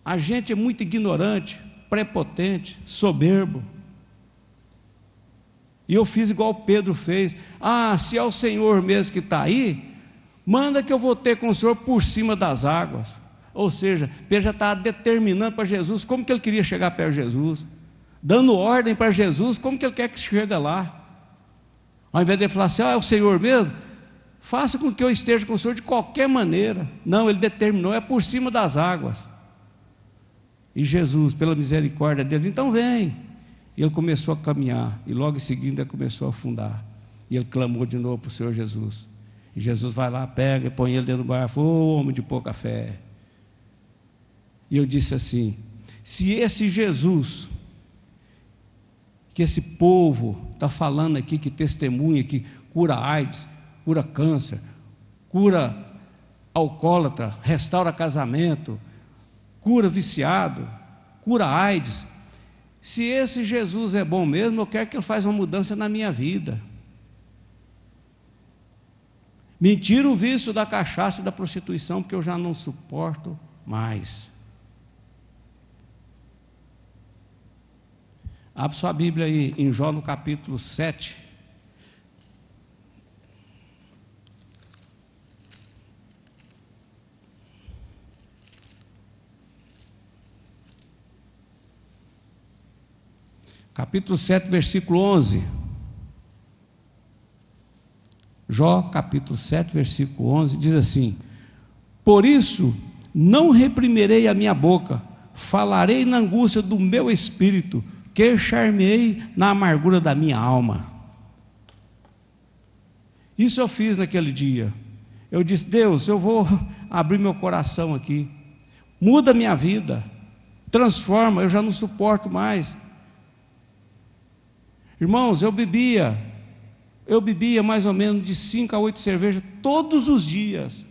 a gente é muito ignorante, prepotente, soberbo. E eu fiz igual Pedro fez: se é o Senhor mesmo que está aí, manda que eu vou ter com o Senhor por cima das águas. Ou seja, Pedro já estava determinando para Jesus como que ele queria chegar perto de Jesus, dando ordem para Jesus como que ele quer que chegue lá. Ao invés de ele falar assim: é o Senhor mesmo, faça com que eu esteja com o Senhor de qualquer maneira. Não, ele determinou, é por cima das águas. E Jesus, pela misericórdia dele, então vem. E ele começou a caminhar, e logo em seguida ele começou a afundar. E ele clamou de novo para o Senhor Jesus. E Jesus vai lá, pega e põe ele dentro do barco. Homem de pouca fé. E eu disse assim: se esse Jesus, que esse povo está falando aqui, que testemunha, que cura AIDS, cura câncer, cura alcoólatra, restaura casamento, cura viciado, cura AIDS, se esse Jesus é bom mesmo, eu quero que ele faça uma mudança na minha vida. Me tira o vício da cachaça e da prostituição, porque eu já não suporto mais. Abre sua Bíblia aí em Jó, no capítulo 7. Capítulo 7, versículo 11. Jó, capítulo 7, versículo 11, diz assim: por isso não reprimirei a minha boca, falarei na angústia do meu espírito, queixar-me-ei na amargura da minha alma. Isso eu fiz naquele dia. Eu disse: Deus, eu vou abrir meu coração aqui, muda minha vida, transforma, eu já não suporto mais. Irmãos, eu bebia mais ou menos de 5 a 8 cervejas todos os dias.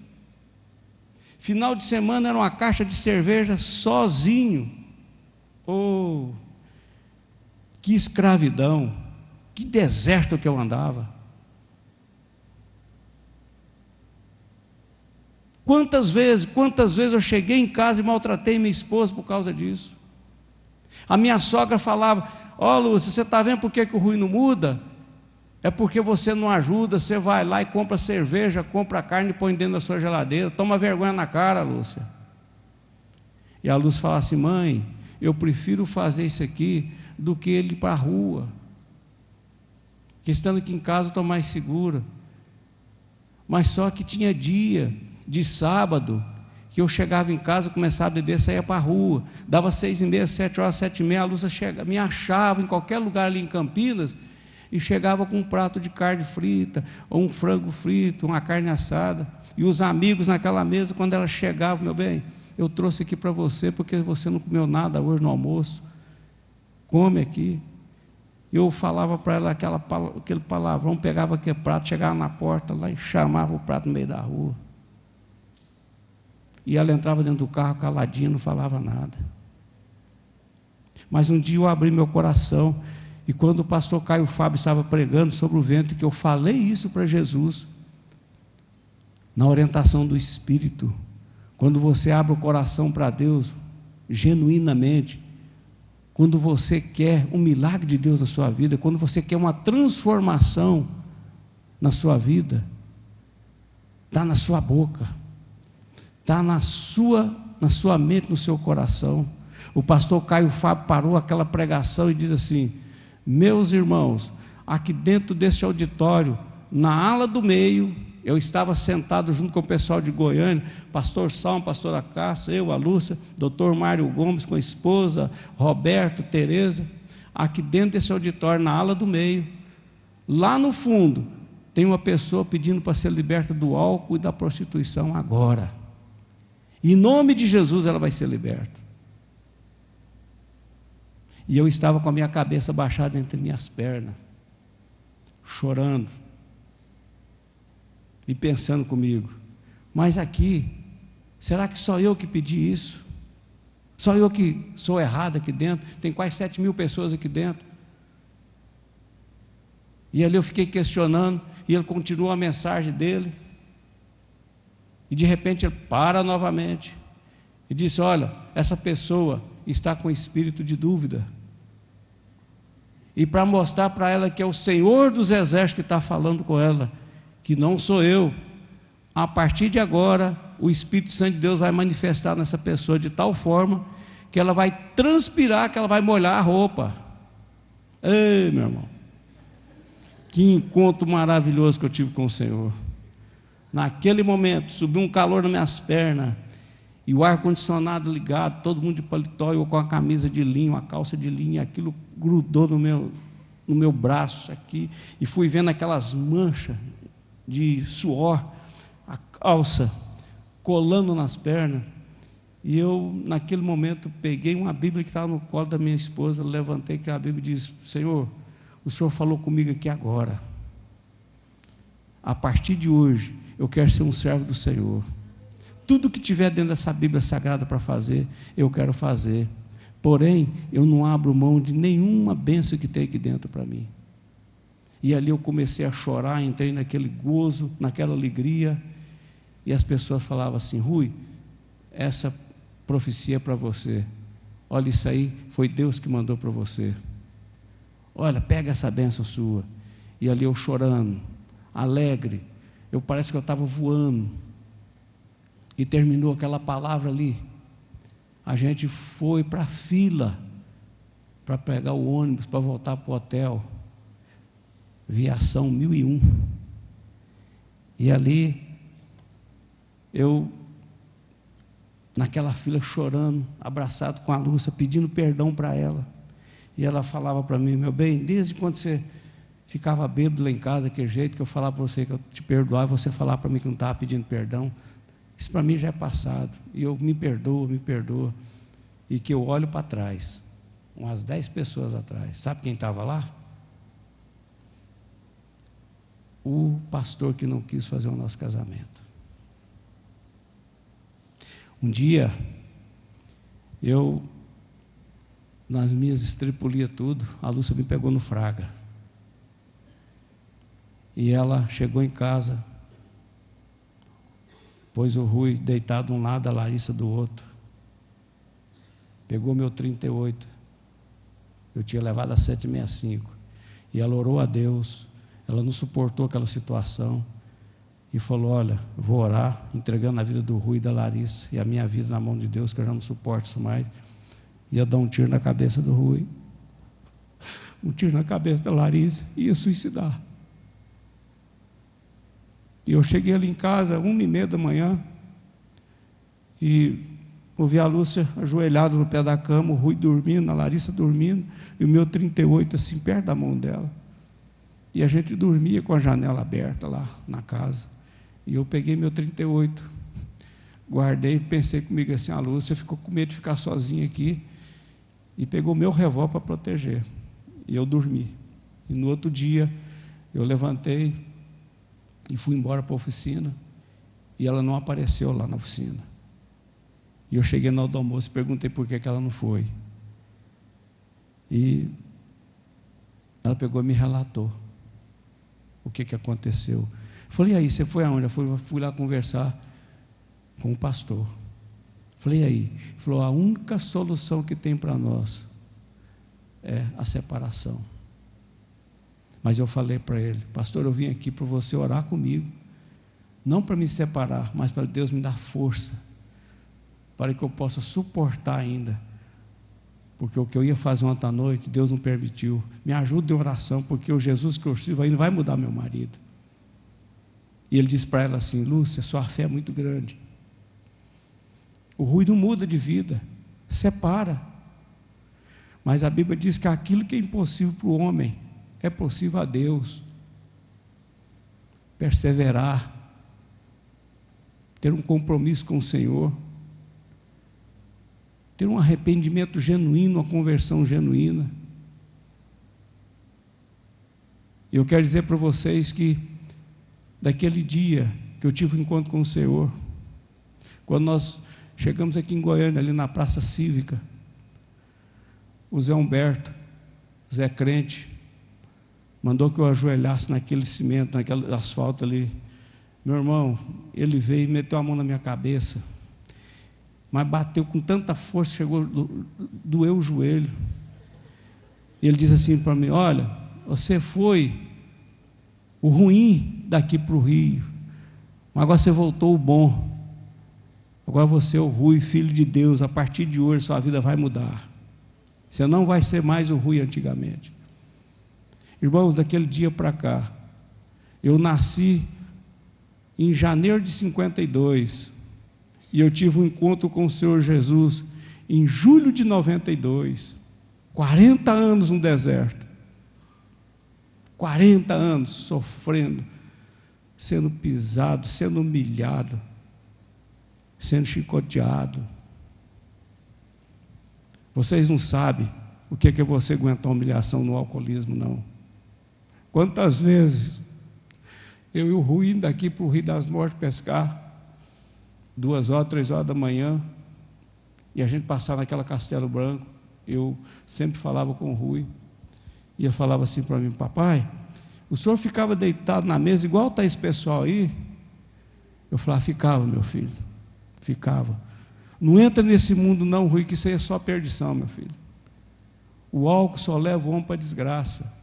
Final de semana era uma caixa de cerveja sozinho. Oh, que escravidão, que deserto que eu andava. Quantas vezes eu cheguei em casa e maltratei minha esposa por causa disso. A minha sogra falava: Lúcia, você está vendo por que o Rui não muda? É porque você não ajuda, você vai lá e compra cerveja, compra carne e põe dentro da sua geladeira. Toma vergonha na cara, Lúcia. E a Lúcia fala assim: mãe, eu prefiro fazer isso aqui do que ele ir para a rua, que estando aqui em casa eu estou mais segura. Mas só que tinha dia de sábado que eu chegava em casa, começava a beber, saía para a rua, dava 6h30, 7 horas, 7h30, a Lúcia me achava em qualquer lugar ali em Campinas e chegava com um prato de carne frita, ou um frango frito, uma carne assada. E os amigos naquela mesa, quando ela chegava: meu bem, eu trouxe aqui para você porque você não comeu nada hoje no almoço, come aqui. Eu falava para ela aquele palavrão, pegava aquele prato, chegava na porta lá e chamava o prato no meio da rua. E ela entrava dentro do carro caladinha, não falava nada. Mas um dia eu abri meu coração E quando o pastor Caio Fábio estava pregando sobre o ventre, que eu falei isso para Jesus, na orientação do Espírito, quando você abre o coração para Deus, genuinamente, quando você quer um milagre de Deus na sua vida, quando você quer uma transformação na sua vida, está na sua boca, está na sua mente, no seu coração. O pastor Caio Fábio parou aquela pregação e diz assim: meus irmãos, aqui dentro desse auditório, na ala do meio, eu estava sentado junto com o pessoal de Goiânia, pastor Salmo, pastora Cássia, eu, a Lúcia, doutor Mário Gomes com a esposa, Roberto, Tereza. Aqui dentro desse auditório, na ala do meio, lá no fundo, tem uma pessoa pedindo para ser liberta do álcool e da prostituição agora. Em nome de Jesus ela vai ser liberta. E eu estava com a minha cabeça baixada entre minhas pernas, chorando e pensando comigo: mas aqui, será que só eu que pedi isso? Só eu que sou errado aqui dentro? Tem quase 7.000 pessoas aqui dentro. E ali eu fiquei questionando, e ele continuou a mensagem dele, e de repente ele para novamente e disse: olha, essa pessoa está com espírito de dúvida, e para mostrar para ela que é o Senhor dos Exércitos que está falando com ela, que não sou eu, a partir de agora o Espírito Santo de Deus vai manifestar nessa pessoa de tal forma que ela vai transpirar, que ela vai molhar a roupa. Ei, meu irmão, que encontro maravilhoso que eu tive com o Senhor. Naquele momento subiu um calor nas minhas pernas, e o ar-condicionado ligado, todo mundo de paletó, eu com a camisa de linho, a calça de linho, e aquilo grudou no meu braço aqui, e fui vendo aquelas manchas de suor, a calça colando nas pernas. E eu, naquele momento, peguei uma Bíblia que estava no colo da minha esposa, levantei que a Bíblia diz: Senhor, o Senhor falou comigo aqui agora, a partir de hoje eu quero ser um servo do Senhor. Tudo que tiver dentro dessa Bíblia Sagrada para fazer, eu quero fazer. Porém, eu não abro mão de nenhuma bênção que tem aqui dentro para mim. E ali eu comecei a chorar, entrei naquele gozo, naquela alegria, e as pessoas falavam assim: Rui, essa profecia é para você. Olha, isso aí foi Deus que mandou para você. Olha, pega essa bênção sua. E ali eu chorando, alegre, parece que eu estava voando. E terminou aquela palavra ali, a gente foi para a fila para pegar o ônibus para voltar para o hotel, Viação 1001. E ali eu, naquela fila, chorando, abraçado com a Lúcia, pedindo perdão para ela. E ela falava para mim: meu bem, desde quando você ficava bêbado lá em casa, daquele jeito que eu falava para você que eu te perdoava, você falava para mim que não estava pedindo perdão, isso para mim já é passado, e eu me perdoa, e que eu olho para trás, umas 10 pessoas atrás, sabe quem estava lá? O pastor que não quis fazer o nosso casamento. Um dia, nas minhas estripulias tudo, a Lúcia me pegou no fraga, e ela chegou em casa, pôs o Rui deitado de um lado, a Larissa do outro, pegou meu 38, eu tinha levado a 765, e ela orou a Deus, ela não suportou aquela situação, e falou: olha, vou orar, entregando a vida do Rui e da Larissa, e a minha vida na mão de Deus, que eu já não suporto isso mais. Ia dar um tiro na cabeça do Rui, um tiro na cabeça da Larissa, e ia suicidar. E eu cheguei ali em casa, 1h30 da manhã, e ouvi a Lúcia ajoelhada no pé da cama, o Rui dormindo, a Larissa dormindo, e o meu 38 assim, perto da mão dela. E a gente dormia com a janela aberta lá na casa. E eu peguei meu 38, guardei, pensei comigo assim: a Lúcia ficou com medo de ficar sozinha aqui, e pegou meu revólver para proteger. E eu dormi. E no outro dia, eu levantei e fui embora para a oficina, e ela não apareceu lá na oficina. E eu cheguei na hora do almoço e perguntei por que ela não foi. E Ela pegou e me relatou o que aconteceu. Eu falei, e aí, você foi aonde? Eu fui lá conversar com o pastor. Eu falei, e aí? Ele falou, a única solução que tem para nós é a separação. Mas eu falei para ele, pastor, eu vim aqui para você orar comigo, não para me separar, mas para Deus me dar força, para que eu possa suportar ainda, porque o que eu ia fazer ontem à noite, Deus não permitiu. Me ajude em oração, porque o Jesus que eu sirvo ainda vai mudar meu marido. E ele disse para ela assim, Lúcia, sua fé é muito grande. O Rui não muda de vida, separa. Mas a Bíblia diz que aquilo que é impossível para o homem, é possível a Deus. Perseverar, ter um compromisso com o Senhor, ter um arrependimento genuíno, uma conversão genuína. Eu quero dizer para vocês que, daquele dia que eu tive um encontro com o Senhor, quando nós chegamos aqui em Goiânia, ali na Praça Cívica, o Zé Humberto, Zé Crente, mandou que eu ajoelhasse naquele cimento, naquele asfalto ali. Meu irmão, ele veio e meteu a mão na minha cabeça, mas bateu com tanta força, doeu o joelho. E ele disse assim para mim, olha, você foi o ruim daqui para o Rio, mas agora você voltou o bom. Agora você é o Rui, filho de Deus. A partir de hoje sua vida vai mudar. Você não vai ser mais o Rui antigamente. Irmãos, daquele dia para cá, eu nasci em janeiro de 52 e eu tive um encontro com o Senhor Jesus em julho de 92. 40 anos no deserto, 40 anos sofrendo, sendo pisado, sendo humilhado, sendo chicoteado. Vocês não sabem o que é você aguentar humilhação no alcoolismo, não. Quantas vezes eu e o Rui indo daqui para o Rio das Mortes pescar, 2 horas, 3 horas da manhã, e a gente passava naquela Castelo Branco. Eu sempre falava com o Rui, e ele falava assim para mim, papai, o senhor ficava deitado na mesa igual está esse pessoal aí? Eu falava, ficava, meu filho, ficava. Não entra nesse mundo não, Rui, que isso aí é só perdição, meu filho. O álcool só leva o homem para a desgraça.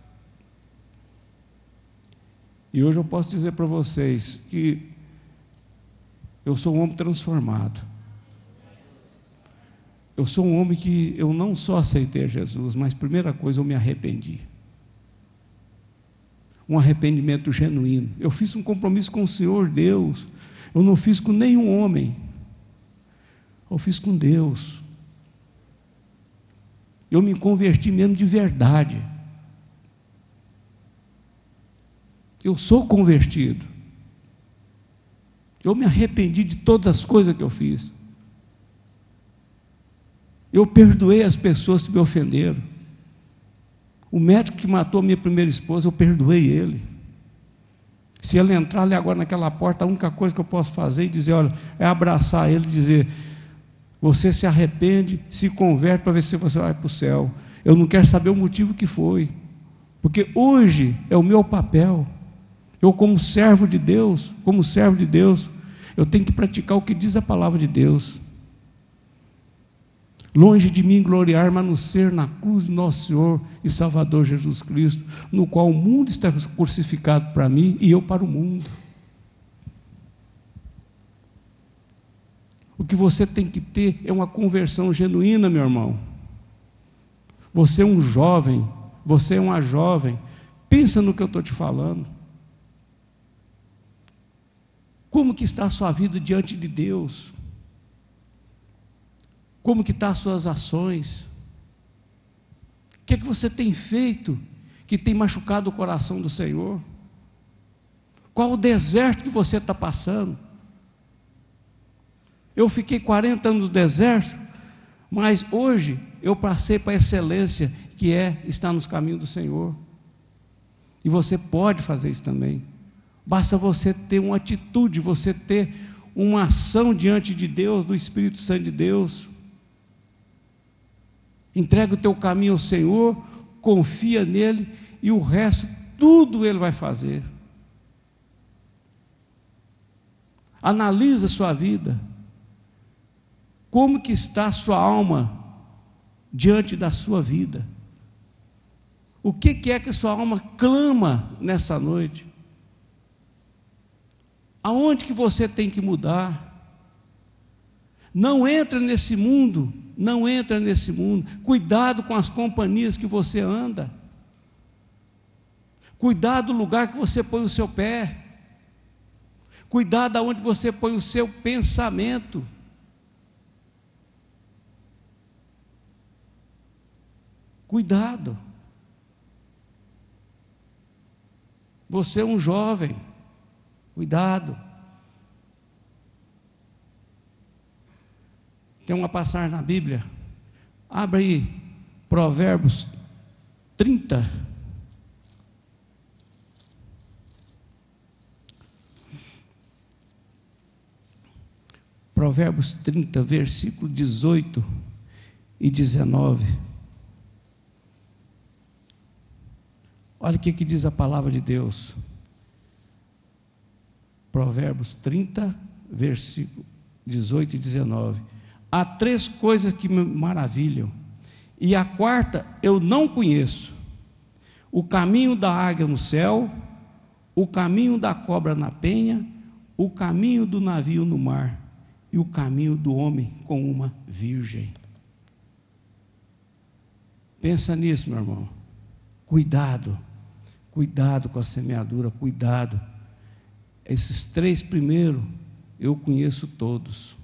E hoje eu posso dizer para vocês que eu sou um homem transformado. Eu sou um homem que eu não só aceitei Jesus, mas primeira coisa, eu me arrependi. Um arrependimento genuíno. Eu fiz um compromisso com o Senhor Deus. Eu não fiz com nenhum homem. Eu fiz com Deus. Eu me converti mesmo de verdade. Eu sou convertido. Eu me arrependi de todas as coisas que eu fiz. Eu perdoei as pessoas que me ofenderam. O médico que matou a minha primeira esposa, eu perdoei ele. Se ele entrar ali agora naquela porta, a única coisa que eu posso fazer é dizer, olha, é abraçar ele e dizer, você se arrepende, se converte para ver se você vai para o céu. Eu não quero saber o motivo que foi, porque hoje é o meu papel. Eu, como servo de Deus, eu tenho que praticar o que diz a palavra de Deus. Longe de mim gloriar, mas no ser na cruz de nosso Senhor e Salvador Jesus Cristo, no qual o mundo está crucificado para mim e eu para o mundo. O que você tem que ter é uma conversão genuína, meu irmão. Você é um jovem, você é uma jovem, pensa no que eu estou te falando. Como que está a sua vida diante de Deus? Como que estão as suas ações? O que é que você tem feito que tem machucado o coração do Senhor? Qual o deserto que você está passando? Eu fiquei 40 anos no deserto, mas hoje eu passei para a excelência, que é estar nos caminhos do Senhor. E você pode fazer isso também. Basta você ter uma atitude, você ter uma ação diante de Deus, do Espírito Santo de Deus. Entrega o teu caminho ao Senhor, confia nele e o resto, tudo Ele vai fazer. Analisa a sua vida. Como que está a sua alma diante da sua vida? O que é que a sua alma clama nessa noite? Aonde que você tem que mudar? Não entra nesse mundo, não entra nesse mundo. Cuidado com as companhias que você anda. Cuidado do lugar que você põe o seu pé. Cuidado aonde você põe o seu pensamento. Cuidado. Você é um jovem. Cuidado. Tem uma passagem na Bíblia. Abre aí, Provérbios 30. Provérbios 30, versículo 18 e 19. Olha o que diz a palavra de Deus. Provérbios 30, versículo 18 e 19. Há 3 coisas que me maravilham, e a quarta eu não conheço: o caminho da águia no céu, o caminho da cobra na penha, o caminho do navio no mar, e o caminho do homem com uma virgem. Pensa nisso, meu irmão. Cuidado, cuidado com a semeadura, cuidado. Esses 3 primeiros eu conheço todos.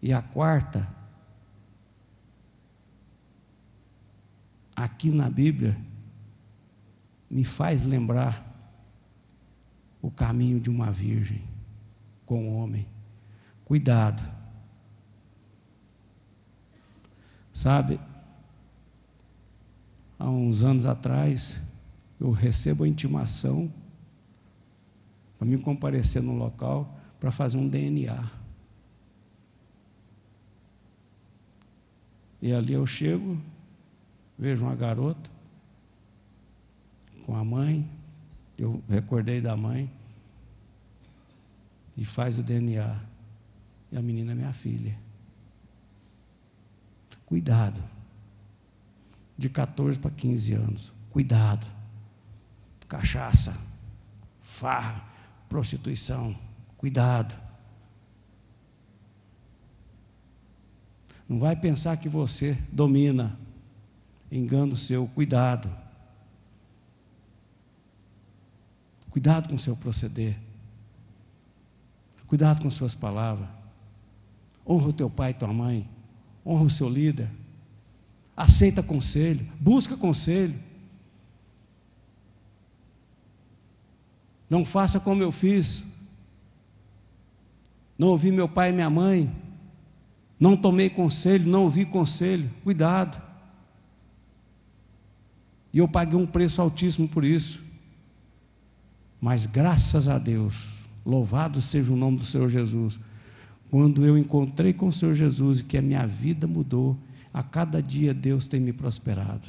E a quarta, aqui na Bíblia, me faz lembrar o caminho de uma virgem com o homem. Cuidado. Sabe, há uns anos atrás, eu recebo a intimação para me comparecer no local para fazer um DNA. E ali eu chego, vejo uma garota com a mãe, eu recordei da mãe, e faz o DNA. E a menina é minha filha. Cuidado. De 14 para 15 anos. Cuidado. Cachaça, farra, prostituição. Cuidado. Não vai pensar que você domina. Engano seu. Cuidado. Cuidado com o seu proceder. Cuidado com suas palavras. Honra o teu pai e tua mãe. Honra o seu líder. Aceita conselho. Busca conselho. Não faça como eu fiz. Não ouvi meu pai e minha mãe. Não tomei conselho, não ouvi conselho. Cuidado. E eu paguei um preço altíssimo por isso. Mas graças a Deus, louvado seja o nome do Senhor Jesus, quando eu encontrei com o Senhor Jesus e que a minha vida mudou, a cada dia Deus tem me prosperado,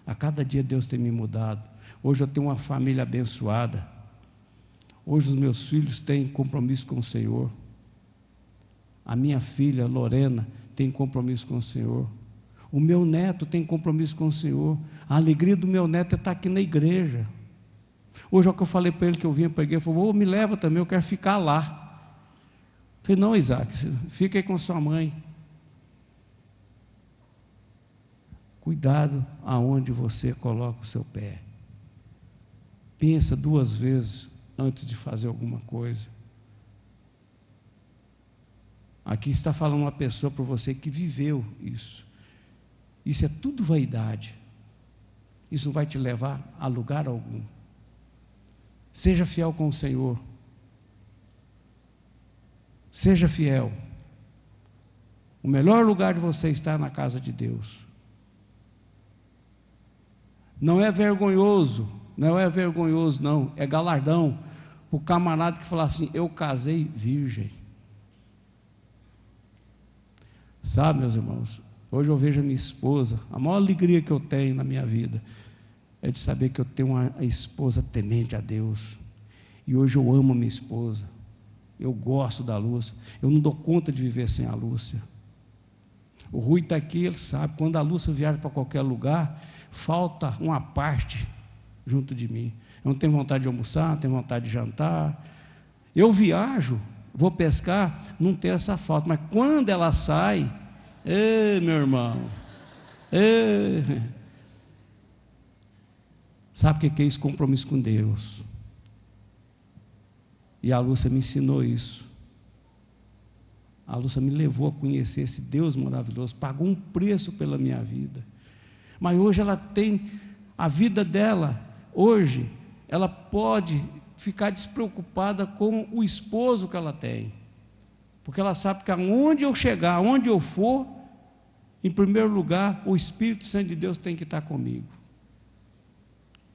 a cada dia Deus tem me mudado. Hoje eu tenho uma família abençoada, hoje os meus filhos têm compromisso com o Senhor, a minha filha Lorena tem compromisso com o Senhor, o meu neto tem compromisso com o Senhor, a alegria do meu neto é estar aqui na igreja. Hoje é o que eu falei para ele, que eu vinha para a igreja, ele falou: me leva também, eu quero ficar lá. Eu falei: não, Isaac, fica aí com sua mãe. Cuidado aonde você coloca o seu pé. Pensa 2 vezes antes de fazer alguma coisa. Aqui está falando uma pessoa para você que viveu isso. Isso é tudo vaidade. Isso não vai te levar a lugar algum. Seja fiel com o Senhor. Seja fiel. O melhor lugar de você estar na casa de Deus. Não é vergonhoso, não, é galardão. O camarada que fala assim: eu casei virgem. Sabe, meus irmãos, Hoje eu vejo a minha esposa, a maior alegria que eu tenho na minha vida é de saber que eu tenho uma esposa temente a Deus. E hoje eu amo a minha esposa, eu gosto da Lúcia, eu não dou conta de viver sem a Lúcia. O Rui está aqui, ele sabe, quando a Lúcia viaja para qualquer lugar, falta uma parte junto de mim. Eu não tenho vontade de almoçar, não tenho vontade de jantar. Eu viajo, vou pescar, não tenho essa falta, mas quando ela sai, meu irmão, sabe o que é isso? Compromisso com Deus. E a Lúcia me ensinou isso. A Lúcia me levou a conhecer esse Deus maravilhoso, pagou um preço pela minha vida. Mas hoje ela tem a vida dela, hoje ela pode ficar despreocupada com o esposo que ela tem, porque ela sabe que aonde eu chegar, aonde eu for, em primeiro lugar, o Espírito Santo de Deus tem que estar comigo.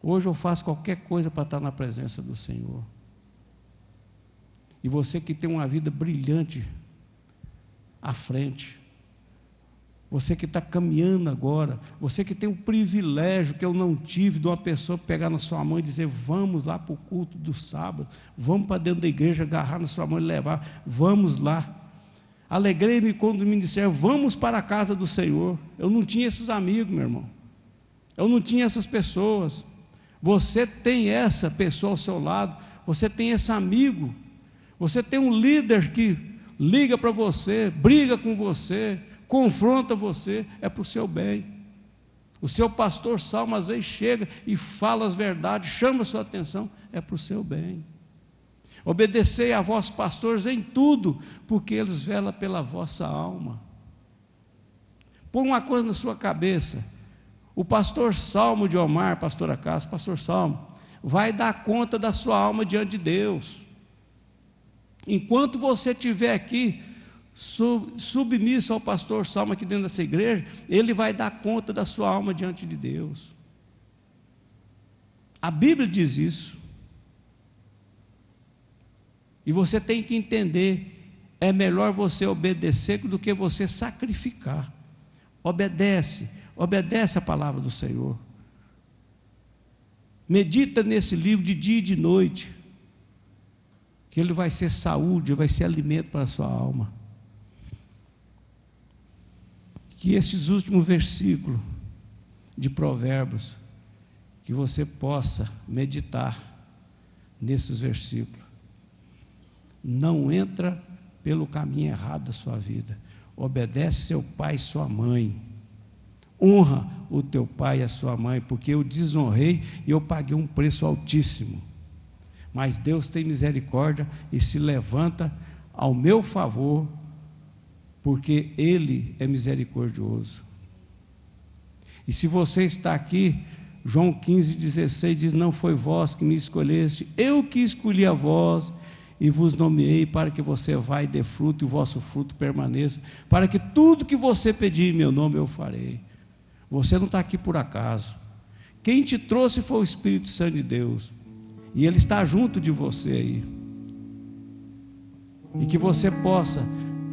Hoje eu faço qualquer coisa para estar na presença do Senhor. E você que tem uma vida brilhante à frente, você que está caminhando agora, você que tem o privilégio que eu não tive de uma pessoa pegar na sua mão e dizer: vamos lá para o culto do sábado, vamos para dentro da igreja, agarrar na sua mão e levar, vamos lá. Alegrei-me quando me disseram: vamos para a casa do Senhor. Eu não tinha esses amigos, meu irmão, eu não tinha essas pessoas. Você tem essa pessoa ao seu lado, você tem esse amigo, você tem um líder que liga para você, briga com você, confronta você, é para o seu bem. O seu pastor Salmo às vezes chega e fala as verdades, chama a sua atenção, é para o seu bem. Obedecei a vós, pastores, em tudo, porque eles velam pela vossa alma. Põe uma coisa na sua cabeça: o pastor Salmo de Omar, pastora Cássia, pastor Salmo, vai dar conta da sua alma diante de Deus. Enquanto você estiver aqui submisso ao pastor Salmo aqui dentro dessa igreja, ele vai dar conta da sua alma diante de Deus. A Bíblia diz isso. E você tem que entender, é melhor você obedecer do que você sacrificar. Obedece a palavra do Senhor. Medita nesse livro de dia e de noite, que ele vai ser saúde, vai ser alimento para a sua alma. Que esses últimos versículos de Provérbios, que você possa meditar nesses versículos. Não entra pelo caminho errado da sua vida. Obedece seu pai e sua mãe. Honra o teu pai e a sua mãe, porque eu desonrei e eu paguei um preço altíssimo. Mas Deus tem misericórdia e se levanta ao meu favor, porque Ele é misericordioso. E se você está aqui, João 15,16 diz: não foi vós que me escolheste, eu que escolhi a vós e vos nomeei para que você vá e dê fruto e o vosso fruto permaneça, para que tudo que você pedir em meu nome eu farei. Você não está aqui por acaso. Quem te trouxe foi o Espírito Santo de Deus, e Ele está junto de você aí. E que você possa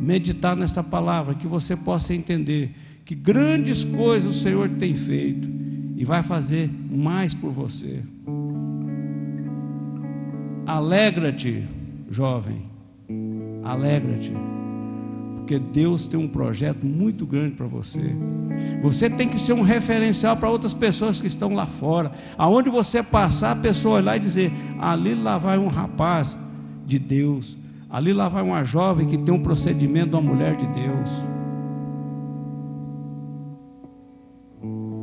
meditar nesta palavra, que você possa entender que grandes coisas o Senhor tem feito e vai fazer mais por você. Alegra-te, jovem, alegra-te, porque Deus tem um projeto muito grande para você. Você tem que ser um referencial para outras pessoas que estão lá fora. Aonde você passar, a pessoa olhar e dizer: ali lá vai um rapaz de Deus, ali lá vai uma jovem que tem um procedimento de uma mulher de Deus.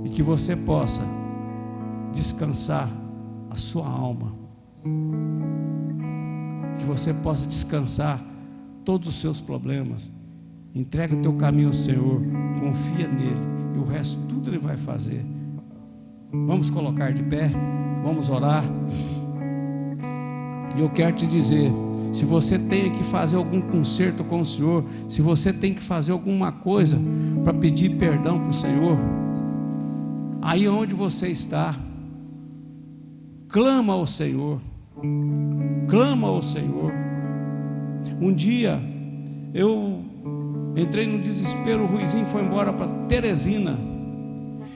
E que você possa descansar a sua alma, que você possa descansar todos os seus problemas. Entrega o teu caminho ao Senhor, confia nele, e o resto tudo Ele vai fazer. Vamos colocar de pé, vamos orar. E eu quero te dizer, se você tem que fazer algum conserto com o Senhor, se você tem que fazer alguma coisa para pedir perdão para o Senhor, aí onde você está, clama ao Senhor, clama ao Senhor. Um dia eu Entrei no desespero, o Ruizinho foi embora para Teresina.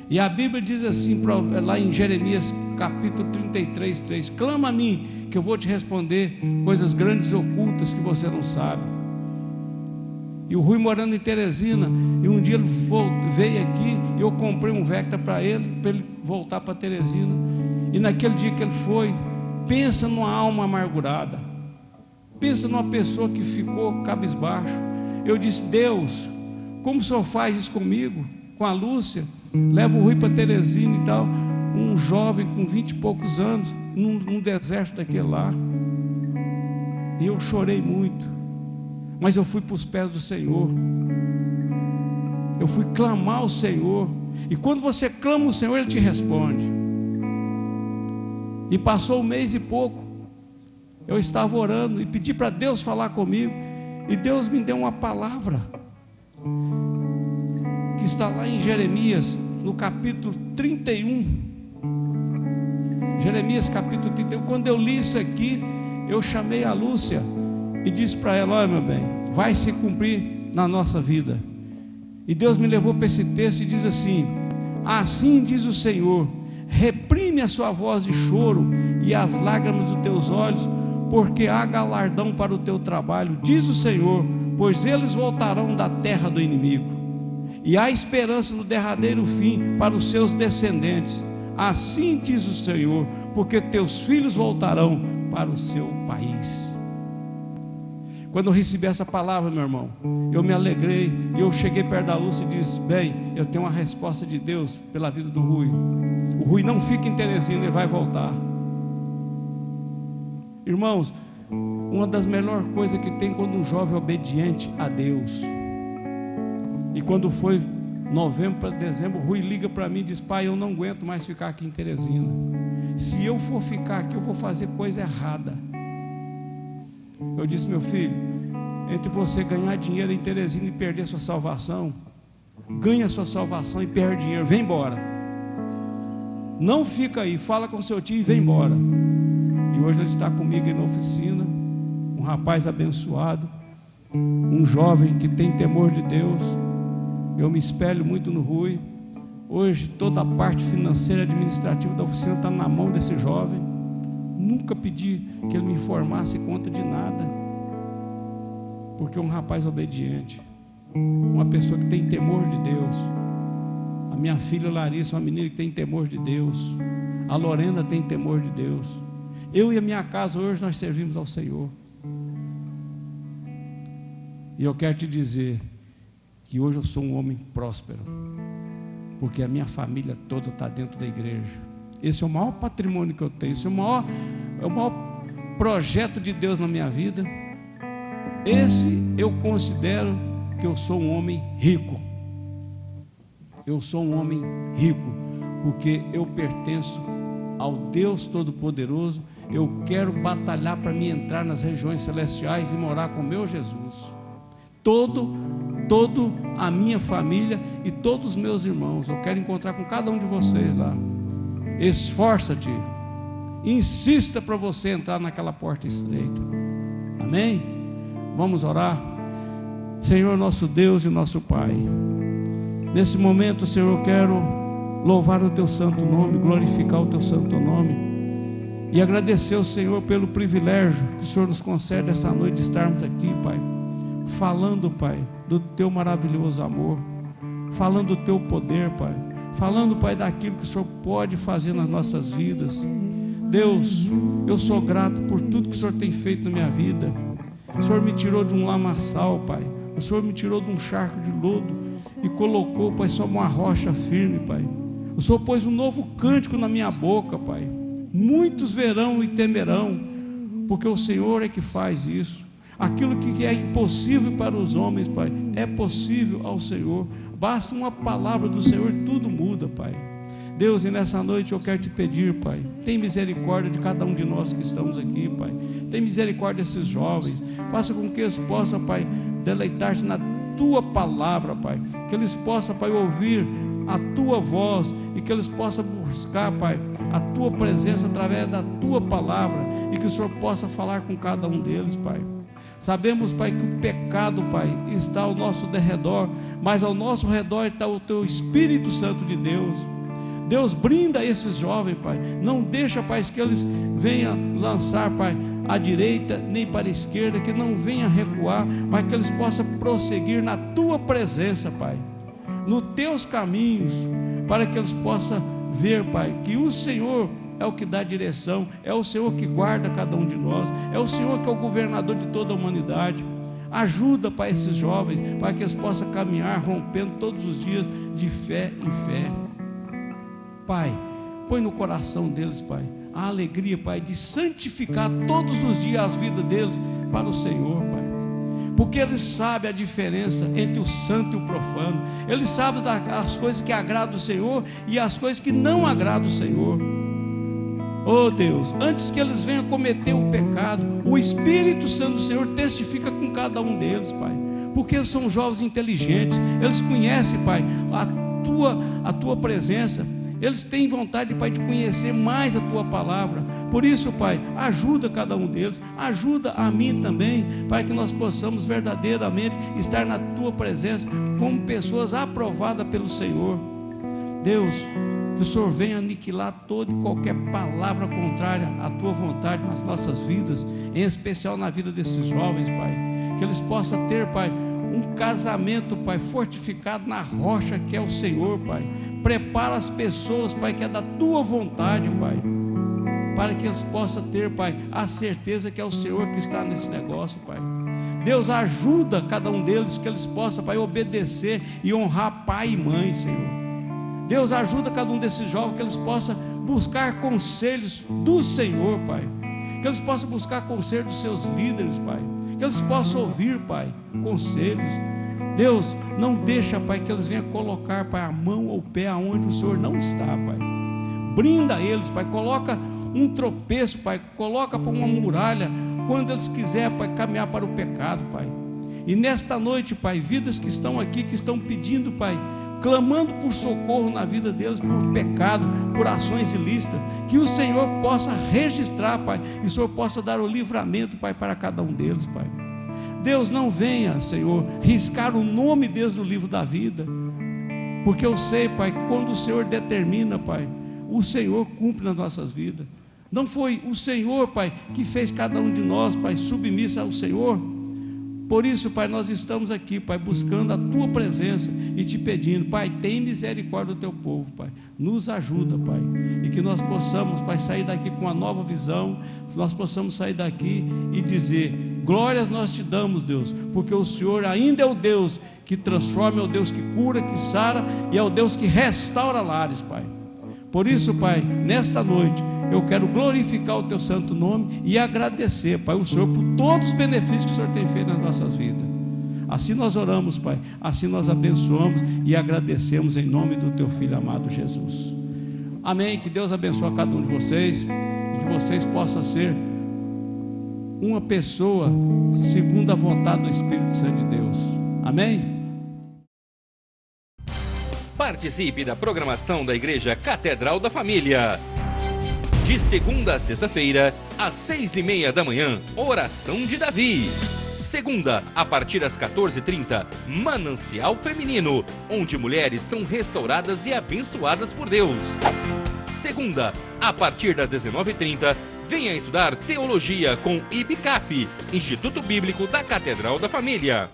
E a Bíblia diz assim, lá em Jeremias capítulo 33, 3: clama a mim, que eu vou te responder coisas grandes e ocultas que você não sabe. E o Rui morando em Teresina, e um dia ele veio aqui, e eu comprei um Vectra para ele voltar para Teresina. E naquele dia que ele foi, pensa numa alma amargurada, pensa numa pessoa que ficou cabisbaixo. Eu disse: Deus, como o Senhor faz isso comigo, com a Lúcia? Leva o Rui para Teresina e tal, um jovem com 20 e poucos anos, num deserto daquele lá. E eu chorei muito, mas eu fui para os pés do Senhor, eu fui clamar ao Senhor. E quando você clama o Senhor, Ele te responde. E passou um mês e pouco, eu estava orando e pedi para Deus falar comigo, e Deus me deu uma palavra que está lá em Jeremias, no capítulo 31. Jeremias capítulo 31. Quando eu li isso aqui, eu chamei a Lúcia e disse para ela: olha, meu bem, vai se cumprir na nossa vida. E Deus me levou para esse texto e diz assim: assim diz o Senhor, reprime a sua voz de choro e as lágrimas dos teus olhos, porque há galardão para o teu trabalho, diz o Senhor, pois eles voltarão da terra do inimigo, e há esperança no derradeiro fim para os seus descendentes. Assim diz o Senhor, porque teus filhos voltarão para o seu país. Quando eu recebi essa palavra, meu irmão, eu me alegrei, e eu cheguei perto da Lúcia e disse: bem, eu tenho uma resposta de Deus pela vida do Rui. O Rui não fica em Teresina, ele vai voltar. Irmãos, uma das melhores coisas que tem quando um jovem é obediente a Deus. E quando foi novembro para dezembro, o Rui liga para mim e diz: pai, eu não aguento mais ficar aqui em Teresina. Se eu for ficar aqui, eu vou fazer coisa errada. Eu disse: meu filho, entre você ganhar dinheiro em Teresina e perder sua salvação, ganha sua salvação e perde dinheiro, vem embora. Não fica aí, fala com seu tio e vem embora. E hoje ele está comigo aí na oficina, um rapaz abençoado, um jovem que tem temor de Deus. Eu me espelho muito no Rui. Hoje toda a parte financeira e administrativa da oficina está na mão desse jovem. Nunca pedi que ele me informasse conta de nada, porque é um rapaz obediente, uma pessoa que tem temor de Deus. A minha filha Larissa é uma menina que tem temor de Deus. A Lorena tem temor de Deus. Eu e a minha casa hoje nós servimos ao Senhor. E eu quero te dizer que hoje eu sou um homem próspero, porque a minha família toda está dentro da igreja. Esse é o maior patrimônio que eu tenho. Esse é o maior projeto de Deus na minha vida. Esse eu considero que eu sou um homem rico. Eu sou um homem rico, porque eu pertenço ao Deus Todo-Poderoso. Eu quero batalhar para me entrar nas regiões celestiais e morar com meu Jesus. Todo a minha família e todos os meus irmãos, eu quero encontrar com cada um de vocês lá. Esforça-te, insista para você entrar naquela porta estreita. Amém? Vamos orar. Senhor, nosso Deus e nosso Pai, nesse momento, Senhor, eu quero louvar o teu santo nome, glorificar o teu santo nome e agradecer ao Senhor pelo privilégio que o Senhor nos concede essa noite de estarmos aqui, Pai, falando, Pai, do teu maravilhoso amor, falando do teu poder, Pai, falando, Pai, daquilo que o Senhor pode fazer nas nossas vidas. Deus, eu sou grato por tudo que o Senhor tem feito na minha vida. O Senhor me tirou de um lamaçal, Pai. O Senhor me tirou de um charco de lodo e colocou, Pai, sobre uma rocha firme, Pai. O Senhor pôs um novo cântico na minha boca, Pai. Muitos verão e temerão, porque o Senhor é que faz isso. Aquilo que é impossível para os homens, Pai, é possível ao Senhor. Basta uma palavra do Senhor e tudo muda, Pai. Deus, e nessa noite eu quero te pedir, Pai, tem misericórdia de cada um de nós que estamos aqui, Pai. Tem misericórdia desses jovens. Faça com que eles possam, Pai, deleitar-se na tua palavra, Pai. Que eles possam, Pai, ouvir a tua voz e que eles possam buscar, Pai, a tua presença através da tua palavra e que o Senhor possa falar com cada um deles, Pai. Sabemos, Pai, que o pecado, Pai, está ao nosso derredor, mas ao nosso redor está o Teu Espírito Santo de Deus. Deus, brinda esses jovens, Pai. Não deixa, Pai, que eles venham lançar, Pai, à direita nem para a esquerda, que não venham recuar, mas que eles possam prosseguir na Tua presença, Pai, nos Teus caminhos, para que eles possam ver, Pai, que o Senhor é o que dá direção, é o Senhor que guarda cada um de nós, é o Senhor que é o governador de toda a humanidade. Ajuda, Pai, esses jovens, para que eles possam caminhar rompendo todos os dias de fé em fé. Pai, põe no coração deles, Pai, a alegria, Pai, de santificar todos os dias as vidas deles para o Senhor, Pai, porque eles sabem a diferença entre o santo e o profano. Eles sabem as coisas que agradam o Senhor e as coisas que não agradam o Senhor. Oh Deus, antes que eles venham cometer o pecado, o Espírito Santo do Senhor testifica com cada um deles, Pai, porque eles são jovens inteligentes, eles conhecem, Pai, a Tua presença, eles têm vontade, Pai, de conhecer mais a Tua palavra. Por isso, Pai, ajuda cada um deles, ajuda a mim também, para que nós possamos verdadeiramente estar na Tua presença como pessoas aprovadas pelo Senhor. Deus, que o Senhor venha aniquilar toda e qualquer palavra contrária à Tua vontade nas nossas vidas, em especial na vida desses jovens, Pai. Que eles possam ter, Pai, um casamento, Pai, fortificado na rocha que é o Senhor, Pai. Prepara as pessoas, Pai, que é da Tua vontade, Pai, para que eles possam ter, Pai, a certeza que é o Senhor que está nesse negócio, Pai. Deus, ajuda cada um deles, que eles possam, Pai, obedecer e honrar pai e mãe, Senhor. Deus, ajuda cada um desses jovens, que eles possam buscar conselhos do Senhor, Pai, que eles possam buscar conselhos dos seus líderes, Pai, que eles possam ouvir, Pai, conselhos. Deus, não deixa, Pai, que eles venham colocar, Pai, a mão ou o pé aonde o Senhor não está, Pai. Brinda eles, Pai, coloca um tropeço, Pai, coloca para uma muralha quando eles quiserem, Pai, caminhar para o pecado, Pai. E nesta noite, Pai, vidas que estão aqui, que estão pedindo, Pai, clamando por socorro na vida deles, por pecado, por ações ilícitas, que o Senhor possa registrar, Pai, e o Senhor possa dar o livramento, Pai, para cada um deles, Pai. Deus, não venha, Senhor, riscar o nome deles no livro da vida, porque eu sei, Pai, quando o Senhor determina, Pai, o Senhor cumpre nas nossas vidas. Não foi o Senhor, Pai, que fez cada um de nós, Pai, submisso ao Senhor? Por isso, Pai, nós estamos aqui, Pai, buscando a Tua presença e te pedindo, Pai, tem misericórdia do Teu povo, Pai, nos ajuda, Pai, e que nós possamos, Pai, sair daqui com uma nova visão, nós possamos sair daqui e dizer, glórias nós te damos, Deus, porque o Senhor ainda é o Deus que transforma, é o Deus que cura, que sara, e é o Deus que restaura lares, Pai. Por isso, Pai, nesta noite, eu quero glorificar o Teu santo nome e agradecer, Pai, o Senhor por todos os benefícios que o Senhor tem feito nas nossas vidas. Assim nós oramos, Pai, assim nós abençoamos e agradecemos em nome do Teu Filho amado Jesus. Amém, que Deus abençoe a cada um de vocês e que vocês possam ser uma pessoa segundo a vontade do Espírito Santo de Deus. Amém? Participe da programação da Igreja Catedral da Família. De segunda a sexta-feira, às 6:30 da manhã, Oração de Davi. Segunda, a partir das 14h30, Manancial Feminino, onde mulheres são restauradas e abençoadas por Deus. Segunda, a partir das 19h30, venha estudar Teologia com IBCAF, Instituto Bíblico da Catedral da Família.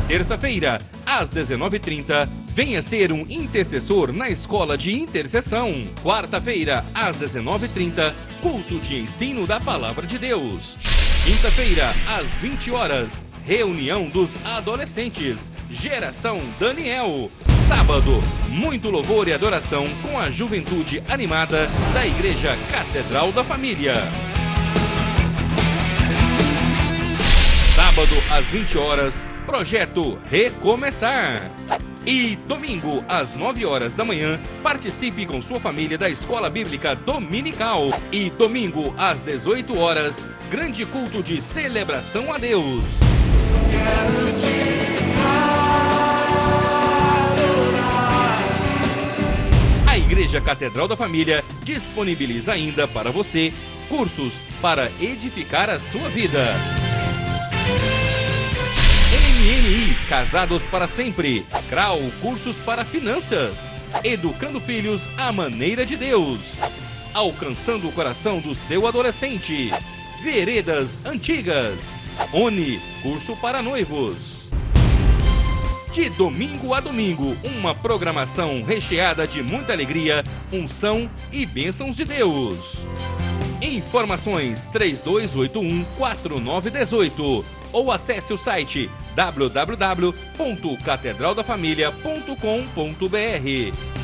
Terça-feira, às 19h30, venha ser um intercessor na Escola de Intercessão. Quarta-feira, às 19h30, culto de ensino da Palavra de Deus. Quinta-feira, às 20h, reunião dos adolescentes, Geração Daniel. Sábado, muito louvor e adoração com a juventude animada da Igreja Catedral da Família. Sábado, às 20h, Projeto Recomeçar. E domingo, às 9h da manhã, participe com sua família da Escola Bíblica Dominical. E domingo, às 18h, grande culto de celebração a Deus. A Igreja Catedral da Família disponibiliza ainda para você cursos para edificar a sua vida. MMI, Casados para Sempre. CRAU, cursos para finanças. Educando filhos à maneira de Deus. Alcançando o coração do seu adolescente. Veredas Antigas. ONI, curso para noivos. De domingo a domingo, uma programação recheada de muita alegria, unção e bênçãos de Deus. Informações 3281-4918 ou acesse o site www.catedraldafamilia.com.br.